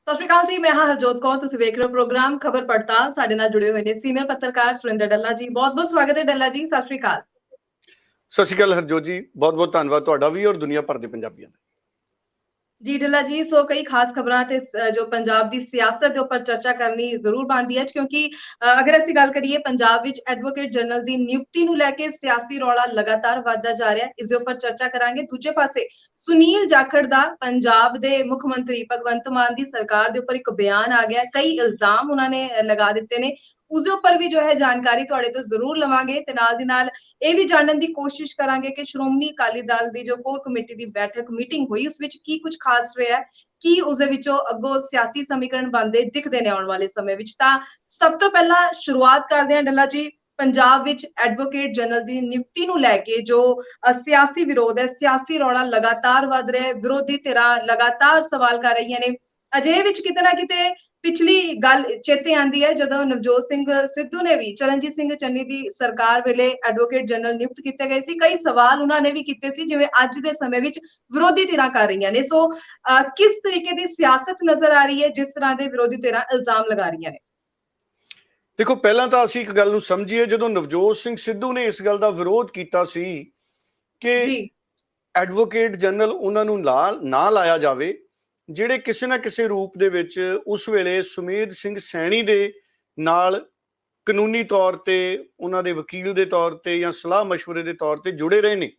ਸਤਿ ਸ਼੍ਰੀ ਅਕਾਲ ਜੀ। ਮੈਂ ਹਾਂ ਹਰਜੋਤ ਕੌਰ। ਤੁਸੀਂ ਵੇਖ ਰਹੇ ਹੋ ਪ੍ਰੋਗਰਾਮ ਖਬਰ ਪੜਤਾਲ। ਸਾਡੇ ਨਾਲ ਜੁੜੇ ਹੋਏ ਨੇ ਸੀਨੀਅਰ ਪੱਤਰਕਾਰ ਸੁਰਿੰਦਰ ਡੱਲਾ ਜੀ। ਬਹੁਤ ਬਹੁਤ ਸਵਾਗਤ ਹੈ ਡੱਲਾ ਜੀ। ਸਤਿ ਸ਼੍ਰੀ ਅਕਾਲ। ਸਤਿ ਸ਼੍ਰੀ ਅਕਾਲ ਹਰਜੋਤ ਜੀ, ਬਹੁਤ ਬਹੁਤ ਧੰਨਵਾਦ ਤੁਹਾਡਾ ਵੀ ਔਰ ਦੁਨੀਆ ਭਰ ਦੇ ਪੰਜਾਬੀਆਂ ਦਾ। जी ढिल्ला जी, सो कई खास खबरां ते जो पंजाब दी सियासत दे उपर चर्चा करनी जरूर बनदी है, क्योंकि अगर ਅਸੀਂ ਗੱਲ ਕਰੀਏ ਪੰਜਾਬ ਵਿੱਚ ਐਡਵੋਕੇਟ ਜਨਰਲ ਦੀ ਨਿਯੁਕਤੀ ਨੂੰ ਲੈ ਕੇ ਸਿਆਸੀ ਰੌਲਾ ਲਗਾਤਾਰ ਵੱਧਦਾ ਜਾ ਰਿਹਾ ਹੈ। ਇਸ ਦੇ ਉੱਪਰ ਚਰਚਾ ਕਰਾਂਗੇ। ਦੂਜੇ ਪਾਸੇ ਸੁਨੀਲ ਜਾਖੜ ਦਾ ਪੰਜਾਬ ਦੇ ਮੁੱਖ ਮੰਤਰੀ ਭਗਵੰਤ ਮਾਨ ਦੀ ਸਰਕਾਰ ਦੇ ਉੱਪਰ ਇੱਕ ਬਿਆਨ ਆ ਗਿਆ। ਕਈ ਇਲਜ਼ਾਮ ਉਹਨਾਂ ਨੇ ਲਗਾ ਦਿੱਤੇ ਨੇ। ਉਸ ਦੇ ਉੱਪਰ ਵੀ ਜੋ ਹੈ ਜਾਣਕਾਰੀ ਤੁਹਾਡੇ ਤੋਂ ਜ਼ਰੂਰ ਲਵਾਂਗੇ ਤੇ ਨਾਲ ਦੀ ਨਾਲ ਇਹ ਵੀ ਜਾਣਨ ਦੀ ਕੋਸ਼ਿਸ਼ ਕਰਾਂਗੇ ਕਿ ਸ਼੍ਰੋਮਣੀ ਅਕਾਲੀ ਦਲ ਦੀ ਜੋ ਕੋਰ ਕਮੇਟੀ ਦੀ ਬੈਠਕ ਮੀਟਿੰਗ ਹੋਈ ਉਸ ਵਿੱਚ ਕੀ ਕੁਝ ਖਾਸ ਰਿਹਾ ਹੈ, ਕੀ ਉਸਦੇ ਵਿੱਚੋਂ ਅੱਗੋਂ ਸਿਆਸੀ ਸਮੀਕਰਨ ਬਣਦੇ ਦਿਖਦੇ ਨੇ ਆਉਣ ਵਾਲੇ ਸਮੇਂ ਵਿੱਚ। ਤਾਂ ਸਭ ਤੋਂ ਪਹਿਲਾਂ ਸ਼ੁਰੂਆਤ ਕਰਦੇ ਹਾਂ ਡੱਲਾ ਜੀ, ਪੰਜਾਬ ਵਿੱਚ ਐਡਵੋਕੇਟ ਜਨਰਲ ਦੀ ਨਿਯੁਕਤੀ ਨੂੰ ਲੈ ਕੇ ਜੋ ਸਿਆਸੀ ਵਿਰੋਧ ਹੈ, ਸਿਆਸੀ ਰੌਲਾ ਲਗਾਤਾਰ ਵੱਧ ਰਿਹਾ ਹੈ। ਵਿਰੋਧੀ ਧਿਰਾਂ ਲਗਾਤਾਰ ਸਵਾਲ ਕਰ ਰਹੀਆਂ ਨੇ। ਅਜੇ ਵਿੱਚ ਕਿਤੇ ਨਾ ਕਿਤੇ ਪਿਛਲੀ ਗੱਲ ਚੇਤੇ ਆਂਦੀ ਹੈ ਜਦੋਂ ਨਵਜੋਤ ਸਿੰਘ ਸਿੱਧੂ ਨੇ ਵੀ ਚਰਨਜੀਤ ਸਿੰਘ ਚੰਨੀ ਦੀ ਸਰਕਾਰ ਵੇਲੇ ਐਡਵੋਕੇਟ ਜਨਰਲ ਨਿਯੁਕਤ ਕੀਤੇ ਗਏ ਸੀ। ਕਈ ਸਵਾਲ ਉਹਨਾਂ ਨੇ ਵੀ ਕੀਤੇ ਸੀ, ਜਿਵੇਂ ਅੱਜ ਦੇ ਸਮੇਂ ਵਿੱਚ ਵਿਰੋਧੀ ਧਿਰਾਂ ਕਰ ਰਹੀਆਂ ਨੇ। ਸੋ ਕਿਸ ਤਰੀਕੇ ਦੀ ਸਿਆਸਤ ਨਜ਼ਰ ਆ ਰਹੀ ਹੈ ਜਿਸ ਤਰ੍ਹਾਂ ਦੇ ਵਿਰੋਧੀ ਧਿਰਾਂ ਇਲਜ਼ਾਮ ਲਗਾ ਰਹੀਆਂ ਨੇ? ਦੇਖੋ, ਪਹਿਲਾਂ ਤਾਂ ਅਸੀਂ ਇੱਕ ਗੱਲ ਨੂੰ ਸਮਝੀਏ। ਜਦੋਂ ਨਵਜੋਤ ਸਿੰਘ ਸਿੱਧੂ ਨੇ ਇਸ ਗੱਲ ਦਾ ਵਿਰੋਧ ਕੀਤਾ ਸੀ ਕਿ ਐਡਵੋਕੇਟ ਜਨਰਲ ਉਹਨਾਂ ਨੂੰ ਨਾ ਲਾਇਆ ਜਾਵੇ, ਜਿਹੜੇ ਕਿਸੇ ਨਾ ਕਿਸੇ ਰੂਪ ਦੇ ਵਿੱਚ ਉਸ ਵੇਲੇ ਸੁਮੇਧ ਸਿੰਘ ਸੈਣੀ ਦੇ ਨਾਲ ਕਾਨੂੰਨੀ ਤੌਰ ਤੇ ਉਹਨਾਂ ਦੇ ਵਕੀਲ ਦੇ ਤੌਰ ਤੇ ਜਾਂ ਸਲਾਹ ਮਸ਼ਵਰੇ ਦੇ ਤੌਰ ਤੇ ਜੁੜੇ ਰਹੇ ਨੇ,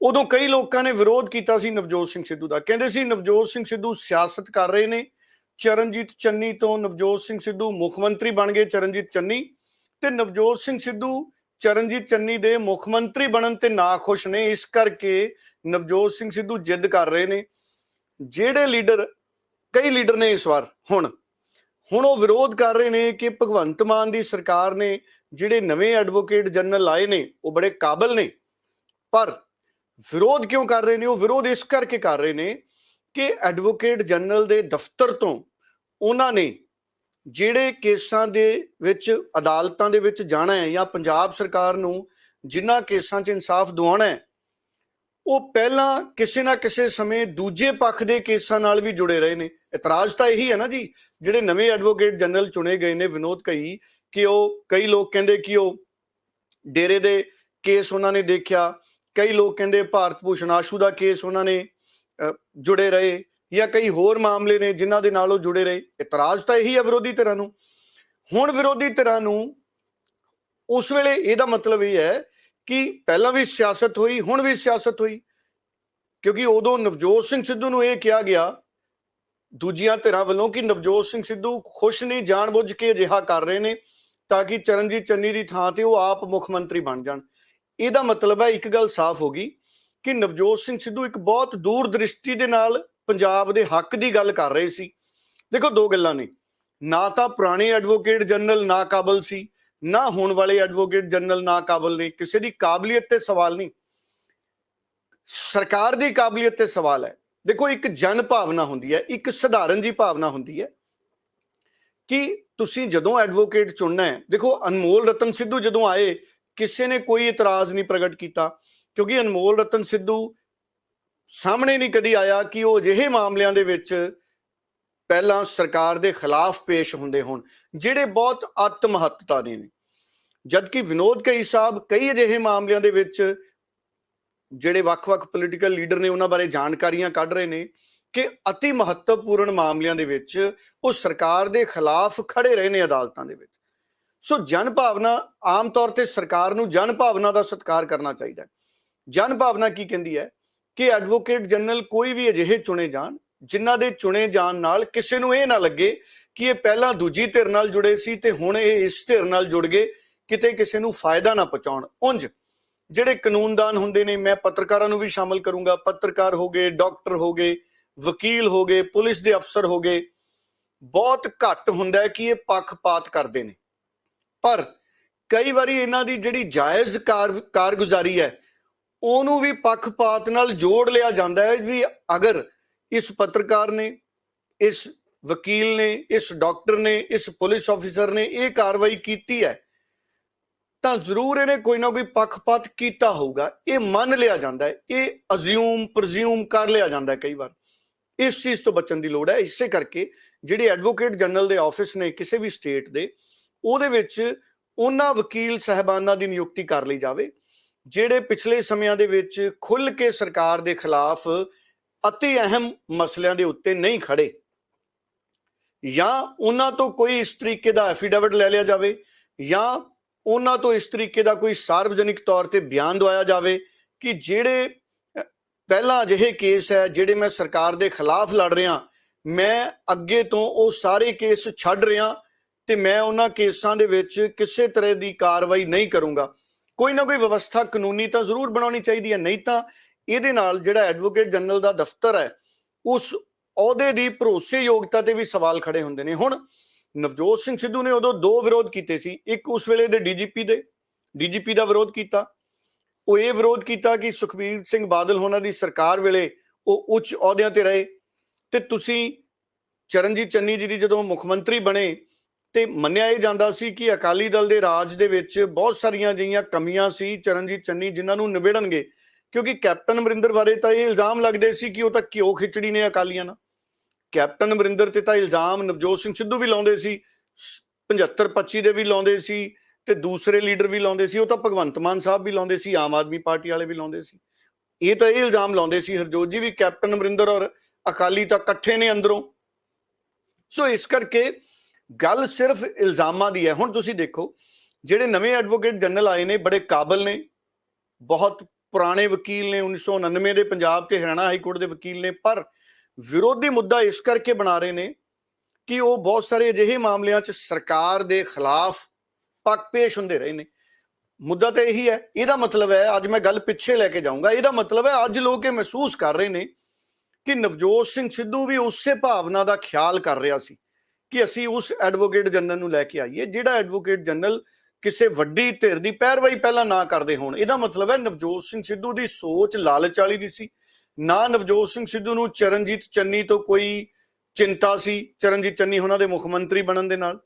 ਉਦੋਂ ਕਈ ਲੋਕਾਂ ਨੇ ਵਿਰੋਧ ਕੀਤਾ ਸੀ ਨਵਜੋਤ ਸਿੰਘ ਸਿੱਧੂ ਦਾ। ਕਹਿੰਦੇ ਸੀ ਨਵਜੋਤ ਸਿੰਘ ਸਿੱਧੂ ਸਿਆਸਤ ਕਰ ਰਹੇ ਨੇ। ਚਰਨਜੀਤ ਚੰਨੀ ਤੋਂ ਨਵਜੋਤ ਸਿੰਘ ਸਿੱਧੂ ਮੁੱਖ ਮੰਤਰੀ ਬਣ ਗਏ, ਚਰਨਜੀਤ ਚੰਨੀ, ਤੇ ਨਵਜੋਤ ਸਿੰਘ ਸਿੱਧੂ ਚਰਨਜੀਤ ਚੰਨੀ ਦੇ ਮੁੱਖ ਮੰਤਰੀ ਬਣਨ ਤੇ ਨਾਖੁਸ਼ ਨੇ। ਇਸ ਕਰਕੇ ਨਵਜੋਤ ਸਿੰਘ ਸਿੱਧੂ ਜਿੱਦ ਕਰ ਰਹੇ ਨੇ। ਜਿਹੜੇ ਲੀਡਰ, ਕਈ ਲੀਡਰ ਨੇ ਇਸ ਵਾਰ ਹੁਣ ਉਹ ਵਿਰੋਧ ਕਰ ਰਹੇ ਨੇ ਕਿ ਭਗਵੰਤ ਮਾਨ ਦੀ ਸਰਕਾਰ ਨੇ ਜਿਹੜੇ ਨਵੇਂ ਐਡਵੋਕੇਟ ਜਨਰਲ ਲਾਏ ਨੇ ਉਹ ਬੜੇ ਕਾਬਲ ਨੇ। ਪਰ ਵਿਰੋਧ ਕਿਉਂ ਕਰ ਰਹੇ ਨੇ? ਉਹ ਵਿਰੋਧ ਇਸ ਕਰਕੇ ਕਰ ਰਹੇ ਨੇ ਕਿ ਐਡਵੋਕੇਟ ਜਨਰਲ ਦੇ ਦਫ਼ਤਰ ਤੋਂ ਉਹਨਾਂ ਨੇ ਜਿਹੜੇ ਕੇਸਾਂ ਦੇ ਵਿੱਚ ਅਦਾਲਤਾਂ ਦੇ ਵਿੱਚ ਜਾਣਾ ਹੈ ਜਾਂ ਪੰਜਾਬ ਸਰਕਾਰ ਨੂੰ ਜਿਨ੍ਹਾਂ ਕੇਸਾਂ 'ਚ ਇਨਸਾਫ ਦਿਵਾਉਣਾ ਹੈ, ਉਹ ਪਹਿਲਾਂ ਕਿਸੇ ਨਾ ਕਿਸੇ ਸਮੇਂ ਦੂਜੇ ਪੱਖ ਦੇ ਕੇਸਾਂ ਨਾਲ ਵੀ ਜੁੜੇ ਰਹੇ ਨੇ। ਇਤਰਾਜ਼ ਤਾਂ ਇਹੀ ਹੈ ਨਾ ਜੀ, ਜਿਹੜੇ ਨਵੇਂ ਐਡਵੋਕੇਟ ਜਨਰਲ ਚੁਣੇ ਗਏ ਨੇ ਵਿਨੋਦ ਕਈ, ਕਿ ਉਹ ਕਈ ਲੋਕ ਕਹਿੰਦੇ ਕਿ ਉਹ ਡੇਰੇ ਦੇ ਕੇਸ ਉਹਨਾਂ ਨੇ ਦੇਖਿਆ, ਕਈ ਲੋਕ ਕਹਿੰਦੇ ਭਾਰਤ ਭੂਸ਼ਣ ਆਸ਼ੂ ਦਾ ਕੇਸ ਉਹਨਾਂ ਨੇ ਜੁੜੇ ਰਹੇ, ਜਾਂ ਕਈ ਹੋਰ ਮਾਮਲੇ ਨੇ ਜਿਨ੍ਹਾਂ ਦੇ ਨਾਲ ਉਹ ਜੁੜੇ ਰਹੇ। ਇਤਰਾਜ਼ ਤਾਂ ਇਹੀ ਹੈ ਵਿਰੋਧੀ ਧਿਰਾਂ ਨੂੰ। ਹੁਣ ਵਿਰੋਧੀ ਧਿਰਾਂ ਨੂੰ ਉਸ ਵੇਲੇ ਇਹਦਾ ਮਤਲਬ ਇਹ ਹੈ ਕਿ ਪਹਿਲਾਂ ਵੀ ਸਿਆਸਤ ਹੋਈ, ਹੁਣ ਵੀ ਸਿਆਸਤ ਹੋਈ, ਕਿਉਂਕਿ ਉਦੋਂ ਨਵਜੋਤ ਸਿੰਘ ਸਿੱਧੂ ਨੂੰ ਇਹ ਕਿਹਾ ਗਿਆ ਦੂਜੀਆਂ ਧਿਰਾਂ ਵੱਲੋਂ ਕਿ ਨਵਜੋਤ ਸਿੰਘ ਸਿੱਧੂ ਖੁਸ਼ ਨਹੀਂ, ਜਾਣਬੁੱਝ ਕੇ ਅਜਿਹਾ ਕਰ ਰਹੇ ਨੇ ਤਾਂ ਕਿ ਚਰਨਜੀਤ ਚੰਨੀ ਦੀ ਥਾਂ ਤੇ ਉਹ ਆਪ ਮੁੱਖ ਮੰਤਰੀ ਬਣ ਜਾਣ। ਇਹਦਾ ਮਤਲਬ ਹੈ ਇੱਕ ਗੱਲ ਸਾਫ਼ ਹੋ ਗਈ ਕਿ ਨਵਜੋਤ ਸਿੰਘ ਸਿੱਧੂ ਇੱਕ ਬਹੁਤ ਦੂਰ ਦ੍ਰਿਸ਼ਟੀ ਦੇ ਨਾਲ ਪੰਜਾਬ ਦੇ ਹੱਕ ਦੀ ਗੱਲ ਕਰ ਰਹੇ ਸੀ। ਦੇਖੋ, ਦੋ ਗੱਲਾਂ ਨੇ, ਨਾ ਤਾਂ ਪੁਰਾਣੇ ਐਡਵੋਕੇਟ ਜਨਰਲ ਨਾਕਾਬਲ ਸੀ, ਨਾ ਹੋਣ ਵਾਲੇ ਐਡਵੋਕੇਟ ਜਨਰਲ ਨਾਕਾਬਲ ਨੇ। ਕਿਸੇ ਦੀ ਕਾਬਲੀਅਤ ਤੇ ਸਵਾਲ ਨਹੀਂ, ਸਰਕਾਰ ਦੀ ਕਾਬਲੀਅਤ ਤੇ ਸਵਾਲ ਹੈ। ਦੇਖੋ, ਇੱਕ ਜਨ ਭਾਵਨਾ ਹੁੰਦੀ ਹੈ, ਇੱਕ ਸਧਾਰਨ ਜੀ ਭਾਵਨਾ ਹੁੰਦੀ ਹੈ ਕਿ ਤੁਸੀਂ ਜਦੋਂ ਐਡਵੋਕੇਟ ਚੁਣਨਾ ਹੈ। ਦੇਖੋ, ਅਨਮੋਲ ਰਤਨ ਸਿੱਧੂ ਜਦੋਂ ਆਏ ਕਿਸੇ ਨੇ ਕੋਈ ਇਤਰਾਜ਼ ਨਹੀਂ ਪ੍ਰਗਟ ਕੀਤਾ, ਕਿਉਂਕਿ ਅਨਮੋਲ ਰਤਨ ਸਿੱਧੂ ਸਾਹਮਣੇ ਨਹੀਂ ਕਦੀ ਆਇਆ ਕਿ ਉਹ ਅਜਿਹੇ ਮਾਮਲਿਆਂ ਦੇ ਵਿੱਚ ਪਹਿਲਾਂ ਸਰਕਾਰ ਦੇ ਖਿਲਾਫ ਪੇਸ਼ ਹੁੰਦੇ ਹੋਣ ਜਿਹੜੇ ਬਹੁਤ ਅਤ ਮਹੱਤਤਾ ਦੇ ਨੇ। ਜਦਕਿ ਵਿਨੋਦ ਕਈ ਸਾਹਿਬ ਕਈ ਅਜਿਹੇ ਮਾਮਲਿਆਂ ਦੇ ਵਿੱਚ ਜਿਹੜੇ ਵੱਖ-ਵੱਖ ਪੋਲੀਟੀਕਲ ਲੀਡਰ ਨੇ ਉਹਨਾਂ ਬਾਰੇ ਜਾਣਕਾਰੀਆਂ ਕੱਢ ਰਹੇ ਨੇ ਕਿ ਅਤੀ ਮਹੱਤਵਪੂਰਨ ਮਾਮਲਿਆਂ ਦੇ ਵਿੱਚ ਉਹ ਸਰਕਾਰ ਦੇ ਖਿਲਾਫ ਖੜੇ ਰਹੇ ਨੇ ਅਦਾਲਤਾਂ ਦੇ ਵਿੱਚ। ਸੋ ਜਨ ਭਾਵਨਾ, ਆਮ ਤੌਰ ਤੇ ਸਰਕਾਰ ਨੂੰ ਜਨ ਭਾਵਨਾ ਦਾ ਸਤਿਕਾਰ ਕਰਨਾ ਚਾਹੀਦਾ ਹੈ। ਜਨ ਭਾਵਨਾ ਕੀ ਕਹਿੰਦੀ ਹੈ ਕਿ ਐਡਵੋਕੇਟ ਜਨਰਲ ਕੋਈ ਵੀ ਅਜਿਹੇ ਚੁਣੇ ਜਾਣ ਜਿਨ੍ਹਾਂ ਦੇ ਚੁਣੇ ਜਾਣ ਨਾਲ ਕਿਸੇ ਨੂੰ ਇਹ ਨਾ ਲੱਗੇ ਕਿ ਇਹ ਪਹਿਲਾਂ ਦੂਜੀ ਧਿਰ ਨਾਲ ਜੁੜੇ ਸੀ ਤੇ ਹੁਣ ਇਹ ਇਸ ਧਿਰ ਨਾਲ ਜੁੜ ਗਏ, ਕਿਤੇ ਕਿਸੇ ਨੂੰ ਫਾਇਦਾ ਨਾ ਪਹੁੰਚਾਉਣ। ਉਂਝ ਜਿਹੜੇ ਕਾਨੂੰਨਦਾਨ ਹੁੰਦੇ ਨੇ, ਮੈਂ ਪੱਤਰਕਾਰਾਂ ਨੂੰ ਵੀ ਸ਼ਾਮਲ ਕਰੂੰਗਾ, ਪੱਤਰਕਾਰ ਹੋ ਗਏ, ਡਾਕਟਰ ਹੋ ਗਏ, ਵਕੀਲ ਹੋ ਗਏ, ਪੁਲਿਸ ਦੇ ਅਫਸਰ ਹੋ ਗਏ, ਬਹੁਤ ਘੱਟ ਹੁੰਦਾ ਹੈ ਕਿ ਇਹ ਪੱਖਪਾਤ ਕਰਦੇ ਨੇ। ਪਰ ਕਈ ਵਾਰੀ ਇਹਨਾਂ ਦੀ ਜਿਹੜੀ ਜਾਇਜ਼ ਕਾਰਗੁਜ਼ਾਰੀ ਹੈ ਉਹਨੂੰ ਵੀ ਪੱਖਪਾਤ ਨਾਲ ਜੋੜ ਲਿਆ ਜਾਂਦਾ ਹੈ ਵੀ ਅਗਰ ਇਸ ਪੱਤਰਕਾਰ ਨੇ, ਇਸ ਵਕੀਲ ਨੇ, ਇਸ ਡਾਕਟਰ ਨੇ, ਇਸ ਪੁਲਿਸ ਆਫਿਸਰ ਨੇ ਇਹ ਕਾਰਵਾਈ ਕੀਤੀ ਹੈ ਤਾਂ ਜ਼ਰੂਰ ਇਹਨੇ ਕੋਈ ਨਾ ਕੋਈ ਪੱਖਪਾਤ ਕੀਤਾ ਹੋਊਗਾ। ਇਹ ਮੰਨ ਲਿਆ ਜਾਂਦਾ ਹੈ, ਇਹ ਅਜ਼ਿਊਮ ਪ੍ਰਜ਼ਿਊਮ ਕਰ ਲਿਆ ਜਾਂਦਾ ਹੈ ਕਈ ਵਾਰ। ਇਸ ਚੀਜ਼ ਤੋਂ ਬਚਣ ਦੀ ਲੋੜ ਹੈ। ਇਸੇ ਕਰਕੇ ਜਿਹੜੇ ਐਡਵੋਕੇਟ ਜਨਰਲ ਦੇ ਆਫਿਸ ਨੇ ਕਿਸੇ ਵੀ ਸਟੇਟ ਦੇ, ਉਹਦੇ ਵਿੱਚ ਉਹਨਾਂ ਵਕੀਲ ਸਾਹਿਬਾਨਾਂ ਦੀ ਨਿਯੁਕਤੀ ਕਰ ਲਈ ਜਾਵੇ ਜਿਹੜੇ ਪਿਛਲੇ ਸਮਿਆਂ ਦੇ ਵਿੱਚ ਖੁੱਲ੍ਹ ਕੇ ਸਰਕਾਰ ਦੇ ਖਿਲਾਫ ਅਤੀ ਅਹਿਮ ਮਸਲਿਆਂ ਦੇ ਉੱਤੇ ਨਹੀਂ ਖੜੇ, ਜਾਂ ਉਹਨਾਂ ਤੋਂ ਕੋਈ ਇਸ ਤਰੀਕੇ ਦਾ ਐਫੀਡੇਵਿਟ ਲੈ ਲਿਆ ਜਾਵੇ, ਜਾਂ ਉਹਨਾਂ ਤੋਂ ਇਸ ਤਰੀਕੇ ਦਾ ਕੋਈ ਸਾਰਵਜਨਿਕ ਤੌਰ ਤੇ ਬਿਆਨ ਦਵਾਇਆ ਜਾਵੇ ਕਿ ਜਿਹੜੇ ਪਹਿਲਾਂ ਅਜਿਹੇ ਕੇਸ ਹੈ ਜਿਹੜੇ ਮੈਂ ਸਰਕਾਰ ਦੇ ਖਿਲਾਫ ਲੜ ਰਿਹਾ, ਮੈਂ ਅੱਗੇ ਤੋਂ ਉਹ ਸਾਰੇ ਕੇਸ ਛੱਡ ਰਿਹਾ ਤੇ ਮੈਂ ਉਹਨਾਂ ਕੇਸਾਂ ਦੇ ਵਿੱਚ ਕਿਸੇ ਤਰ੍ਹਾਂ ਦੀ ਕਾਰਵਾਈ ਨਹੀਂ ਕਰੂੰਗਾ। ਕੋਈ ਨਾ ਕੋਈ ਵਿਵਸਥਾ ਕਾਨੂੰਨੀ ਤਾਂ ਜ਼ਰੂਰ ਬਣਾਉਣੀ ਚਾਹੀਦੀ ਹੈ, ਨਹੀਂ ਤਾਂ ਇਹਦੇ ਨਾਲ ਜਿਹੜਾ ਐਡਵੋਕੇਟ ਜਨਰਲ ਦਾ ਦਫ਼ਤਰ ਹੈ ਉਸ ਅਹੁਦੇ ਦੀ ਭਰੋਸੇਯੋਗਤਾ ਤੇ ਵੀ ਸਵਾਲ ਖੜੇ ਹੁੰਦੇ ਨੇ। ਹੁਣ ਨਵਜੋਤ ਸਿੰਘ ਸਿੱਧੂ ਨੇ ਉਦੋਂ ਦੋ ਵਿਰੋਧ ਕੀਤੇ ਸੀ, ਇੱਕ ਉਸ ਵੇਲੇ ਦੇ ਡੀਜੀਪੀ ਦਾ ਵਿਰੋਧ ਕੀਤਾ। ਉਹ ਇਹ ਵਿਰੋਧ ਕੀਤਾ ਕਿ ਸੁਖਬੀਰ ਸਿੰਘ ਬਾਦਲ ਹੋਣਾ ਦੀ ਸਰਕਾਰ ਵੇਲੇ ਉਹ ਉੱਚ ਅਹੁਦਿਆਂ ਤੇ ਰਹੇ ਤੇ ਤੁਸੀਂ ਚਰਨਜੀਤ ਚੰਨੀ ਜੀ ਦੀ ਜਦੋਂ ਮੁੱਖ ਮੰਤਰੀ ਬਣੇ ਤੇ ਮੰਨਿਆ ਇਹ ਜਾਂਦਾ ਸੀ ਕਿ ਅਕਾਲੀ ਦਲ ਦੇ ਰਾਜ ਦੇ ਵਿੱਚ ਬਹੁਤ ਸਾਰੀਆਂ ਅਜਿਹੀਆਂ ਕਮੀਆਂ ਸੀ ਚਰਨਜੀਤ ਚੰਨੀ ਜਿਨ੍ਹਾਂ ਨੂੰ ਨਿਬੇੜਨਗੇ, ਕਿਉਂਕਿ ਕੈਪਟਨ ਅਮਰਿੰਦਰ ਬਾਰੇ ਤਾਂ ਇਹ ਇਲਜ਼ਾਮ ਲੱਗਦੇ ਸੀ ਕਿ ਉਹ ਤਾਂ ਘਿਓ ਖਿਚੜੀ ਨੇ ਅਕਾਲੀਆਂ ਨਾਲ। ਕੈਪਟਨ ਅਮਰਿੰਦਰ ਤੇ ਤਾਂ ਇਲਜ਼ਾਮ ਨਵਜੋਤ ਸਿੰਘ ਸਿੱਧੂ ਵੀ ਲਾਉਂਦੇ ਸੀ, 75-25 ਦੇ ਵੀ ਲਾਉਂਦੇ ਸੀ ਤੇ ਦੂਸਰੇ ਲੀਡਰ ਵੀ ਲਾਉਂਦੇ ਸੀ, ਉਹ ਤਾਂ ਭਗਵੰਤ ਮਾਨ ਸਾਹਿਬ ਵੀ ਲਾਉਂਦੇ ਸੀ, ਆਮ ਆਦਮੀ ਪਾਰਟੀ ਵਾਲੇ ਵੀ ਲਾਉਂਦੇ ਸੀ। ਇਹ ਤਾਂ ਇਹ ਇਲਜ਼ਾਮ ਲਾਉਂਦੇ ਸੀ ਹਰਜੋਤ ਜੀ ਵੀ ਕੈਪਟਨ ਅਮਰਿੰਦਰ ਔਰ ਅਕਾਲੀ ਤਾਂ ਇਕੱਠੇ ਨੇ ਅੰਦਰੋਂ। ਸੋ ਇਸ ਕਰਕੇ ਗੱਲ ਸਿਰਫ ਇਲਜ਼ਾਮਾਂ ਦੀ ਹੈ। ਹੁਣ ਤੁਸੀਂ ਦੇਖੋ ਜਿਹੜੇ ਨਵੇਂ ਐਡਵੋਕੇਟ ਜਨਰਲ ਆਏ ਨੇ ਬੜੇ ਕਾਬਲ ਨੇ, ਬਹੁਤ ਪੁਰਾਣੇ ਵਕੀਲ ਨੇ, 1999 ਦੇ ਪੰਜਾਬ ਤੇ ਹਰਿਆਣਾ ਹਾਈ ਕੋਰਟ ਦੇ ਵਕੀਲ ਨੇ, ਪਰ ਵਿਰੋਧੀ ਮੁੱਦਾ ਇਸ ਕਰਕੇ ਬਣਾ ਰਹੇ ਨੇ ਕਿ ਉਹ ਬਹੁਤ ਸਾਰੇ ਅਜਿਹੇ ਮਾਮਲਿਆਂ 'ਚ ਸਰਕਾਰ ਦੇ ਖਿਲਾਫ ਪੱਖ ਪੇਸ਼ ਹੁੰਦੇ ਰਹੇ ਨੇ। ਮੁੱਦਾ ਤਾਂ ਇਹੀ ਹੈ। ਇਹਦਾ ਮਤਲਬ ਹੈ, ਅੱਜ ਮੈਂ ਗੱਲ ਪਿੱਛੇ ਲੈ ਕੇ ਜਾਊਂਗਾ, ਇਹਦਾ ਮਤਲਬ ਹੈ ਅੱਜ ਲੋਕ ਇਹ ਮਹਿਸੂਸ ਕਰ ਰਹੇ ਨੇ ਕਿ ਨਵਜੋਤ ਸਿੰਘ ਸਿੱਧੂ ਵੀ ਉਸੇ ਭਾਵਨਾ ਦਾ ਖਿਆਲ ਕਰ ਰਿਹਾ ਸੀ ਕਿ ਅਸੀਂ ਉਸ ਐਡਵੋਕੇਟ ਜਨਰਲ ਨੂੰ ਲੈ ਕੇ ਆਈਏ ਜਿਹੜਾ ਐਡਵੋਕੇਟ ਜਨਰਲ ਕਿਸੇ ਵੱਡੀ ਧਿਰ ਦੀ ਪੈਰਵਾਈ ਪਹਿਲਾਂ ਨਾ ਕਰਦੇ ਹੋਣ। ਇਹਦਾ ਮਤਲਬ ਹੈ ਨਵਜੋਤ ਸਿੰਘ ਸਿੱਧੂ ਦੀ ਸੋਚ ਲਾਲਚ ਵਾਲੀ ਦੀ ਸੀ ਨਾ। ਨਵਜੋਤ ਸਿੰਘ ਸਿੱਧੂ ਨੂੰ ਚਰਨਜੀਤ ਚੰਨੀ ਤੋਂ ਕੋਈ ਚਿੰਤਾ ਸੀ, ਚਰਨਜੀਤ ਚੰਨੀ ਉਹਨਾਂ ਦੇ ਮੁੱਖ ਮੰਤਰੀ ਬਣਨ ਦੇ ਨਾਲ,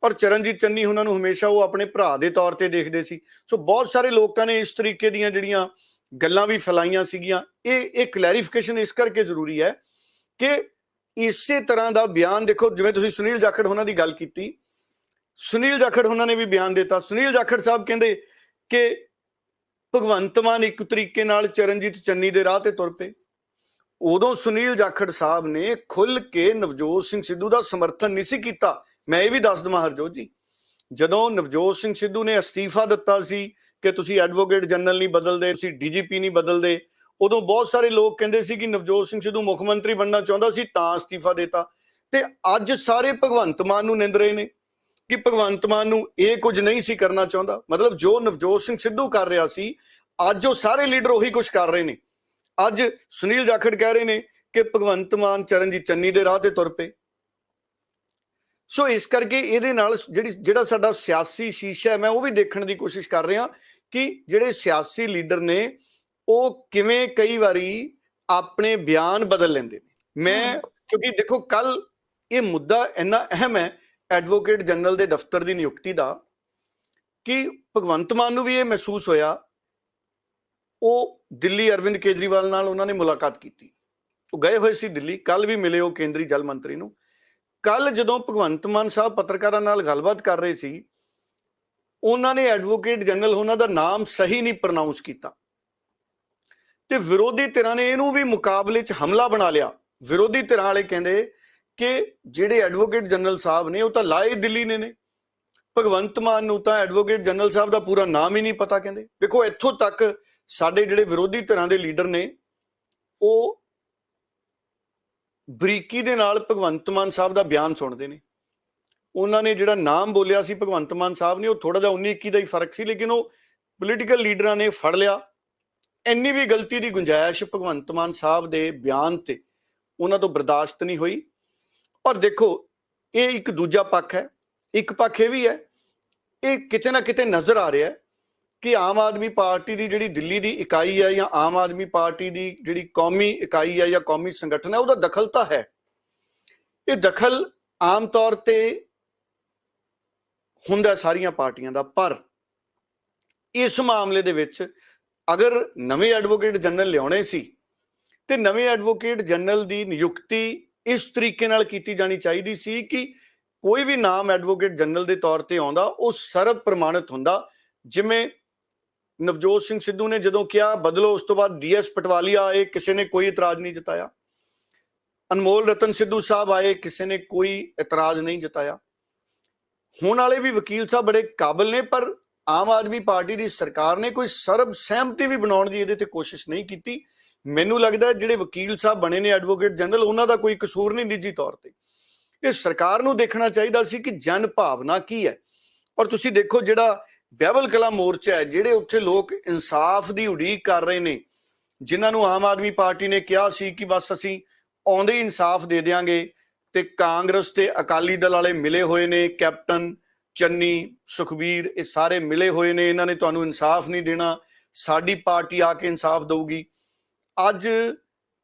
ਔਰ ਚਰਨਜੀਤ ਚੰਨੀ ਉਹਨਾਂ ਨੂੰ ਹਮੇਸ਼ਾ ਉਹ ਆਪਣੇ ਭਰਾ ਦੇ ਤੌਰ ਤੇ ਦੇਖਦੇ ਸੀ। ਸੋ ਬਹੁਤ ਸਾਰੇ ਲੋਕਾਂ ਨੇ ਇਸ ਤਰੀਕੇ ਦੀਆਂ ਜਿਹੜੀਆਂ ਗੱਲਾਂ ਵੀ ਫੈਲਾਈਆਂ ਸੀਗੀਆਂ। ਇਹ ਕਲੈਰੀਫਿਕੇਸ਼ਨ ਇਸ ਕਰਕੇ ਜ਼ਰੂਰੀ ਹੈ ਕਿ ਇਸੇ ਤਰ੍ਹਾਂ ਦਾ ਬਿਆਨ ਦੇਖੋ, ਜਿਵੇਂ ਤੁਸੀਂ ਸੁਨੀਲ ਜਾਖੜ ਉਹਨਾਂ ਦੀ ਗੱਲ ਕੀਤੀ, ਸੁਨੀਲ ਜਾਖੜ ਉਹਨਾਂ ਨੇ ਵੀ ਬਿਆਨ ਦਿੱਤਾ। ਸੁਨੀਲ ਜਾਖੜ ਸਾਹਿਬ ਕਹਿੰਦੇ ਕਿ ਭਗਵੰਤ ਮਾਨ ਇੱਕ ਤਰੀਕੇ ਨਾਲ ਚਰਨਜੀਤ ਚੰਨੀ ਦੇ ਰਾਹ ਤੇ ਤੁਰ ਪਏ। ਉਦੋਂ ਸੁਨੀਲ ਜਾਖੜ ਸਾਹਿਬ ਨੇ ਖੁੱਲ੍ਹ ਕੇ ਨਵਜੋਤ ਸਿੰਘ ਸਿੱਧੂ ਦਾ ਸਮਰਥਨ ਨਹੀਂ ਸੀ ਕੀਤਾ। ਮੈਂ ਇਹ ਵੀ ਦੱਸ ਦੇਵਾਂ ਹਰਜੋਤ ਜੀ, ਜਦੋਂ ਨਵਜੋਤ ਸਿੰਘ ਸਿੱਧੂ ਨੇ ਅਸਤੀਫਾ ਦਿੱਤਾ ਸੀ ਕਿ ਤੁਸੀਂ ਐਡਵੋਕੇਟ ਜਨਰਲ ਨਹੀਂ ਬਦਲਦੇ, ਤੁਸੀਂ ਡੀਜੀਪੀ ਨਹੀਂ ਬਦਲਦੇ, ਉਦੋਂ ਬਹੁਤ ਸਾਰੇ ਲੋਕ ਕਹਿੰਦੇ ਸੀ ਕਿ ਨਵਜੋਤ ਸਿੰਘ ਸਿੱਧੂ ਮੁੱਖ ਮੰਤਰੀ ਬਣਨਾ ਚਾਹੁੰਦਾ ਸੀ ਤਾਂ ਅਸਤੀਫਾ ਦੇਤਾ। ਤੇ ਅੱਜ ਸਾਰੇ ਭਗਵੰਤ ਮਾਨ ਨੂੰ ਨਿੰਦ ਰਹੇ ਨੇ ਕਿ ਭਗਵੰਤ ਮਾਨ ਨੂੰ ਇਹ ਕੁਝ ਨਹੀਂ ਸੀ ਕਰਨਾ ਚਾਹੁੰਦਾ। ਮਤਲਬ ਜੋ ਨਵਜੋਤ ਸਿੰਘ ਸਿੱਧੂ ਕਰ ਰਿਹਾ ਸੀ ਅੱਜ ਉਹ ਸਾਰੇ ਲੀਡਰ ਉਹੀ ਕੁਝ ਕਰ ਰਹੇ ਨੇ। ਅੱਜ ਸੁਨੀਲ ਜਾਖੜ ਕਹਿ ਰਹੇ ਨੇ ਕਿ ਭਗਵੰਤ ਮਾਨ ਚਰਨਜੀਤ ਚੰਨੀ ਦੇ ਰਾਹ ਤੇ ਤੁਰ ਪਏ। ਸੋ ਇਸ ਕਰਕੇ ਇਹਦੇ ਨਾਲ ਜਿਹੜਾ ਸਾਡਾ ਸਿਆਸੀ ਸ਼ੀਸ਼ਾ ਹੈ ਮੈਂ ਉਹ ਵੀ ਦੇਖਣ ਦੀ ਕੋਸ਼ਿਸ਼ ਕਰ ਰਿਹਾ ਕਿ ਜਿਹੜੇ ਸਿਆਸੀ ਲੀਡਰ ਨੇ ਉਹ ਕਿਵੇਂ ਕਈ ਵਾਰੀ ਆਪਣੇ ਬਿਆਨ ਬਦਲ ਲੈਂਦੇ ਨੇ। ਮੈਂ ਕਿਉਂਕਿ ਦੇਖੋ ਕੱਲ ਇਹ ਮੁੱਦਾ ਇੰਨਾ ਅਹਿਮ ਹੈ ਐਡਵੋਕੇਟ ਜਨਰਲ ਦੇ ਦਫ਼ਤਰ ਦੀ ਨਿਯੁਕਤੀ ਦਾ ਕਿ ਭਗਵੰਤ ਮਾਨ ਨੂੰ ਵੀ ਇਹ ਮਹਿਸੂਸ ਹੋਇਆ। ਉਹ ਦਿੱਲੀ ਅਰਵਿੰਦ ਕੇਜਰੀਵਾਲ ਨਾਲ ਉਹਨਾਂ ਨੇ ਮੁਲਾਕਾਤ ਕੀਤੀ, ਉਹ ਗਏ ਹੋਏ ਸੀ ਦਿੱਲੀ, ਕੱਲ ਵੀ ਮਿਲੇ ਉਹ ਕੇਂਦਰੀ ਜਲ ਮੰਤਰੀ ਨੂੰ। ਕੱਲ ਜਦੋਂ ਭਗਵੰਤ ਮਾਨ ਸਾਹਿਬ ਪੱਤਰਕਾਰਾਂ ਨਾਲ ਗੱਲਬਾਤ ਕਰ ਰਹੇ ਸੀ ਉਹਨਾਂ ਨੇ ਐਡਵੋਕੇਟ ਜਨਰਲ ਉਹਨਾਂ ਦਾ ਨਾਮ ਸਹੀ ਨਹੀਂ ਪ੍ਰੋਨਾਉਂਸ ਕੀਤਾ ਤੇ ਵਿਰੋਧੀ ਧਿਰਾਂ ਨੇ ਇਹਨੂੰ ਵੀ ਮੁਕਾਬਲੇ 'ਚ ਹਮਲਾ ਬਣਾ ਲਿਆ। ਵਿਰੋਧੀ ਧਿਰਾਂ ਵਾਲੇ ਕਹਿੰਦੇ ਕਿ ਜਿਹੜੇ ਐਡਵੋਕੇਟ ਜਨਰਲ ਸਾਹਿਬ ਨੇ ਉਹ ਤਾਂ ਲਾਏ ਦਿੱਲੀ ਨੇ, ਭਗਵੰਤ ਮਾਨ ਨੂੰ ਤਾਂ ਐਡਵੋਕੇਟ ਜਨਰਲ ਸਾਹਿਬ ਦਾ ਪੂਰਾ ਨਾਮ ਹੀ ਨਹੀਂ ਪਤਾ। ਕਹਿੰਦੇ ਦੇਖੋ ਇੱਥੋਂ ਤੱਕ ਸਾਡੇ ਜਿਹੜੇ ਵਿਰੋਧੀ ਧਿਰਾਂ ਦੇ ਲੀਡਰ ਨੇ ਉਹ ਬਰੀਕੀ ਦੇ ਨਾਲ ਭਗਵੰਤ ਮਾਨ ਸਾਹਿਬ ਦਾ ਬਿਆਨ ਸੁਣਦੇ ਨੇ। ਉਹਨਾਂ ਨੇ ਜਿਹੜਾ ਨਾਮ ਬੋਲਿਆ ਸੀ ਭਗਵੰਤ ਮਾਨ ਸਾਹਿਬ ਨੇ ਉਹ ਥੋੜਾ ਜਿਹਾ 19-21 ਦਾ ਹੀ ਫਰਕ ਸੀ, ਲੇਕਿਨ ਉਹ ਪੋਲੀਟੀਕਲ ਲੀਡਰਾਂ ਨੇ ਫੜ ਲਿਆ। ਇੰਨੀ ਵੀ ਗਲਤੀ ਦੀ ਗੁੰਜਾਇਸ਼ ਭਗਵੰਤ ਮਾਨ ਸਾਹਿਬ ਦੇ ਬਿਆਨ ਤੇ ਉਹਨਾਂ ਤੋਂ ਬਰਦਾਸ਼ਤ ਨਹੀਂ ਹੋਈ। ਔਰ ਦੇਖੋ ਇਹ ਇੱਕ ਦੂਜਾ ਪੱਖ ਹੈ। ਇੱਕ ਪੱਖ ਇਹ ਵੀ ਹੈ, ਇਹ ਕਿਤੇ ਨਾ ਕਿਤੇ ਨਜ਼ਰ ਆ ਰਿਹਾ ਕਿ ਆਮ ਆਦਮੀ ਪਾਰਟੀ ਦੀ ਜਿਹੜੀ ਦਿੱਲੀ ਦੀ ਇਕਾਈ ਹੈ ਜਾਂ ਆਮ ਆਦਮੀ ਪਾਰਟੀ ਦੀ ਜਿਹੜੀ ਕੌਮੀ ਇਕਾਈ ਹੈ ਜਾਂ ਕੌਮੀ ਸੰਗਠਨ ਹੈ ਉਹਦਾ ਦਖਲ ਤਾਂ ਹੈ। ਇਹ ਦਖਲ ਆਮ ਤੌਰ ਤੇ ਹੁੰਦਾ ਸਾਰੀਆਂ ਪਾਰਟੀਆਂ ਦਾ, ਪਰ ਇਸ ਮਾਮਲੇ ਦੇ ਵਿੱਚ ਅਗਰ ਨਵੇਂ ਐਡਵੋਕੇਟ ਜਨਰਲ ਲਿਆਉਣੇ ਸੀ ਤੇ ਨਵੇਂ ਐਡਵੋਕੇਟ ਜਨਰਲ ਦੀ ਨਿਯੁਕਤੀ ਇਸ ਤਰੀਕੇ ਨਾਲ ਕੀਤੀ ਜਾਣੀ ਚਾਹੀਦੀ ਸੀ ਕਿ ਕੋਈ ਵੀ ਨਾਮ ਐਡਵੋਕੇਟ ਜਨਰਲ ਦੇ ਤੌਰ ਤੇ ਆਉਂਦਾ ਉਹ ਸਰਵ ਪ੍ਰਮਾਣਿਤ ਹੁੰਦਾ। ਜਿਵੇਂ ਨਵਜੋਤ ਸਿੰਘ ਸਿੱਧੂ ਨੇ ਜਦੋਂ ਕਿਹਾ ਬਦਲੋ, ਉਸ ਤੋਂ ਬਾਅਦ ਡੀਐਸ ਪਟਵਾਲੀਆ ਆਏ, ਕਿਸੇ ਨੇ ਕੋਈ ਇਤਰਾਜ਼ ਨਹੀਂ ਜਤਾਇਆ। ਅਨਮੋਲ ਰਤਨ ਸਿੱਧੂ ਸਾਹਿਬ ਆਏ, ਕਿਸੇ ਨੇ ਕੋਈ ਇਤਰਾਜ਼ ਨਹੀਂ ਜਤਾਇਆ। ਹੁਣ ਵਾਲੇ ਵੀ ਵਕੀਲ ਸਾਹਿਬ ਬੜੇ ਕਾਬਲ ਨੇ, ਪਰ ਆਮ ਆਦਮੀ ਪਾਰਟੀ ਦੀ ਸਰਕਾਰ ਨੇ ਕੋਈ ਸਰਬ ਸਹਿਮਤੀ ਵੀ ਬਣਾਉਣ ਦੀ ਇਹਦੇ ਤੇ ਕੋਸ਼ਿਸ਼ ਨਹੀਂ ਕੀਤੀ। ਮੈਨੂੰ ਲੱਗਦਾ ਜਿਹੜੇ ਵਕੀਲ ਸਾਹਿਬ ਬਣੇ ਨੇ ਐਡਵੋਕੇਟ ਜਨਰਲ, ਉਹਨਾਂ ਦਾ ਕੋਈ ਕਸੂਰ ਨਹੀਂ ਨਿੱਜੀ ਤੌਰ ਤੇ। ਇਹ ਸਰਕਾਰ ਨੂੰ ਦੇਖਣਾ ਚਾਹੀਦਾ ਸੀ ਕਿ ਜਨ ਭਾਵਨਾ ਕੀ ਹੈ। ਔਰ ਤੁਸੀਂ ਦੇਖੋ ਜਿਹੜਾ ਬਹਿਬਲ ਕਲਾਂ ਮੋਰਚਾ ਹੈ, ਜਿਹੜੇ ਉੱਥੇ ਲੋਕ ਇਨਸਾਫ ਦੀ ਉਡੀਕ ਕਰ ਰਹੇ ਨੇ, ਜਿਨ੍ਹਾਂ ਨੂੰ ਆਮ ਆਦਮੀ ਪਾਰਟੀ ਨੇ ਕਿਹਾ ਸੀ ਕਿ ਬਸ ਅਸੀਂ ਆਉਂਦੇ ਹੀ ਇਨਸਾਫ ਦੇ ਦਿਆਂਗੇ, ਤੇ ਕਾਂਗਰਸ ਤੇ ਅਕਾਲੀ ਦਲ ਵਾਲੇ ਮਿਲੇ ਹੋਏ ਨੇ, ਕੈਪਟਨ ਚੰਨੀ, ਸੁਖਬੀਰ, ਇਹ ਸਾਰੇ ਮਿਲੇ ਹੋਏ ਨੇ, ਇਹਨਾਂ ਨੇ ਤੁਹਾਨੂੰ ਇਨਸਾਫ ਨਹੀਂ ਦੇਣਾ, ਸਾਡੀ ਪਾਰਟੀ ਆ ਕੇ ਇਨਸਾਫ ਦਊਗੀ। ਅੱਜ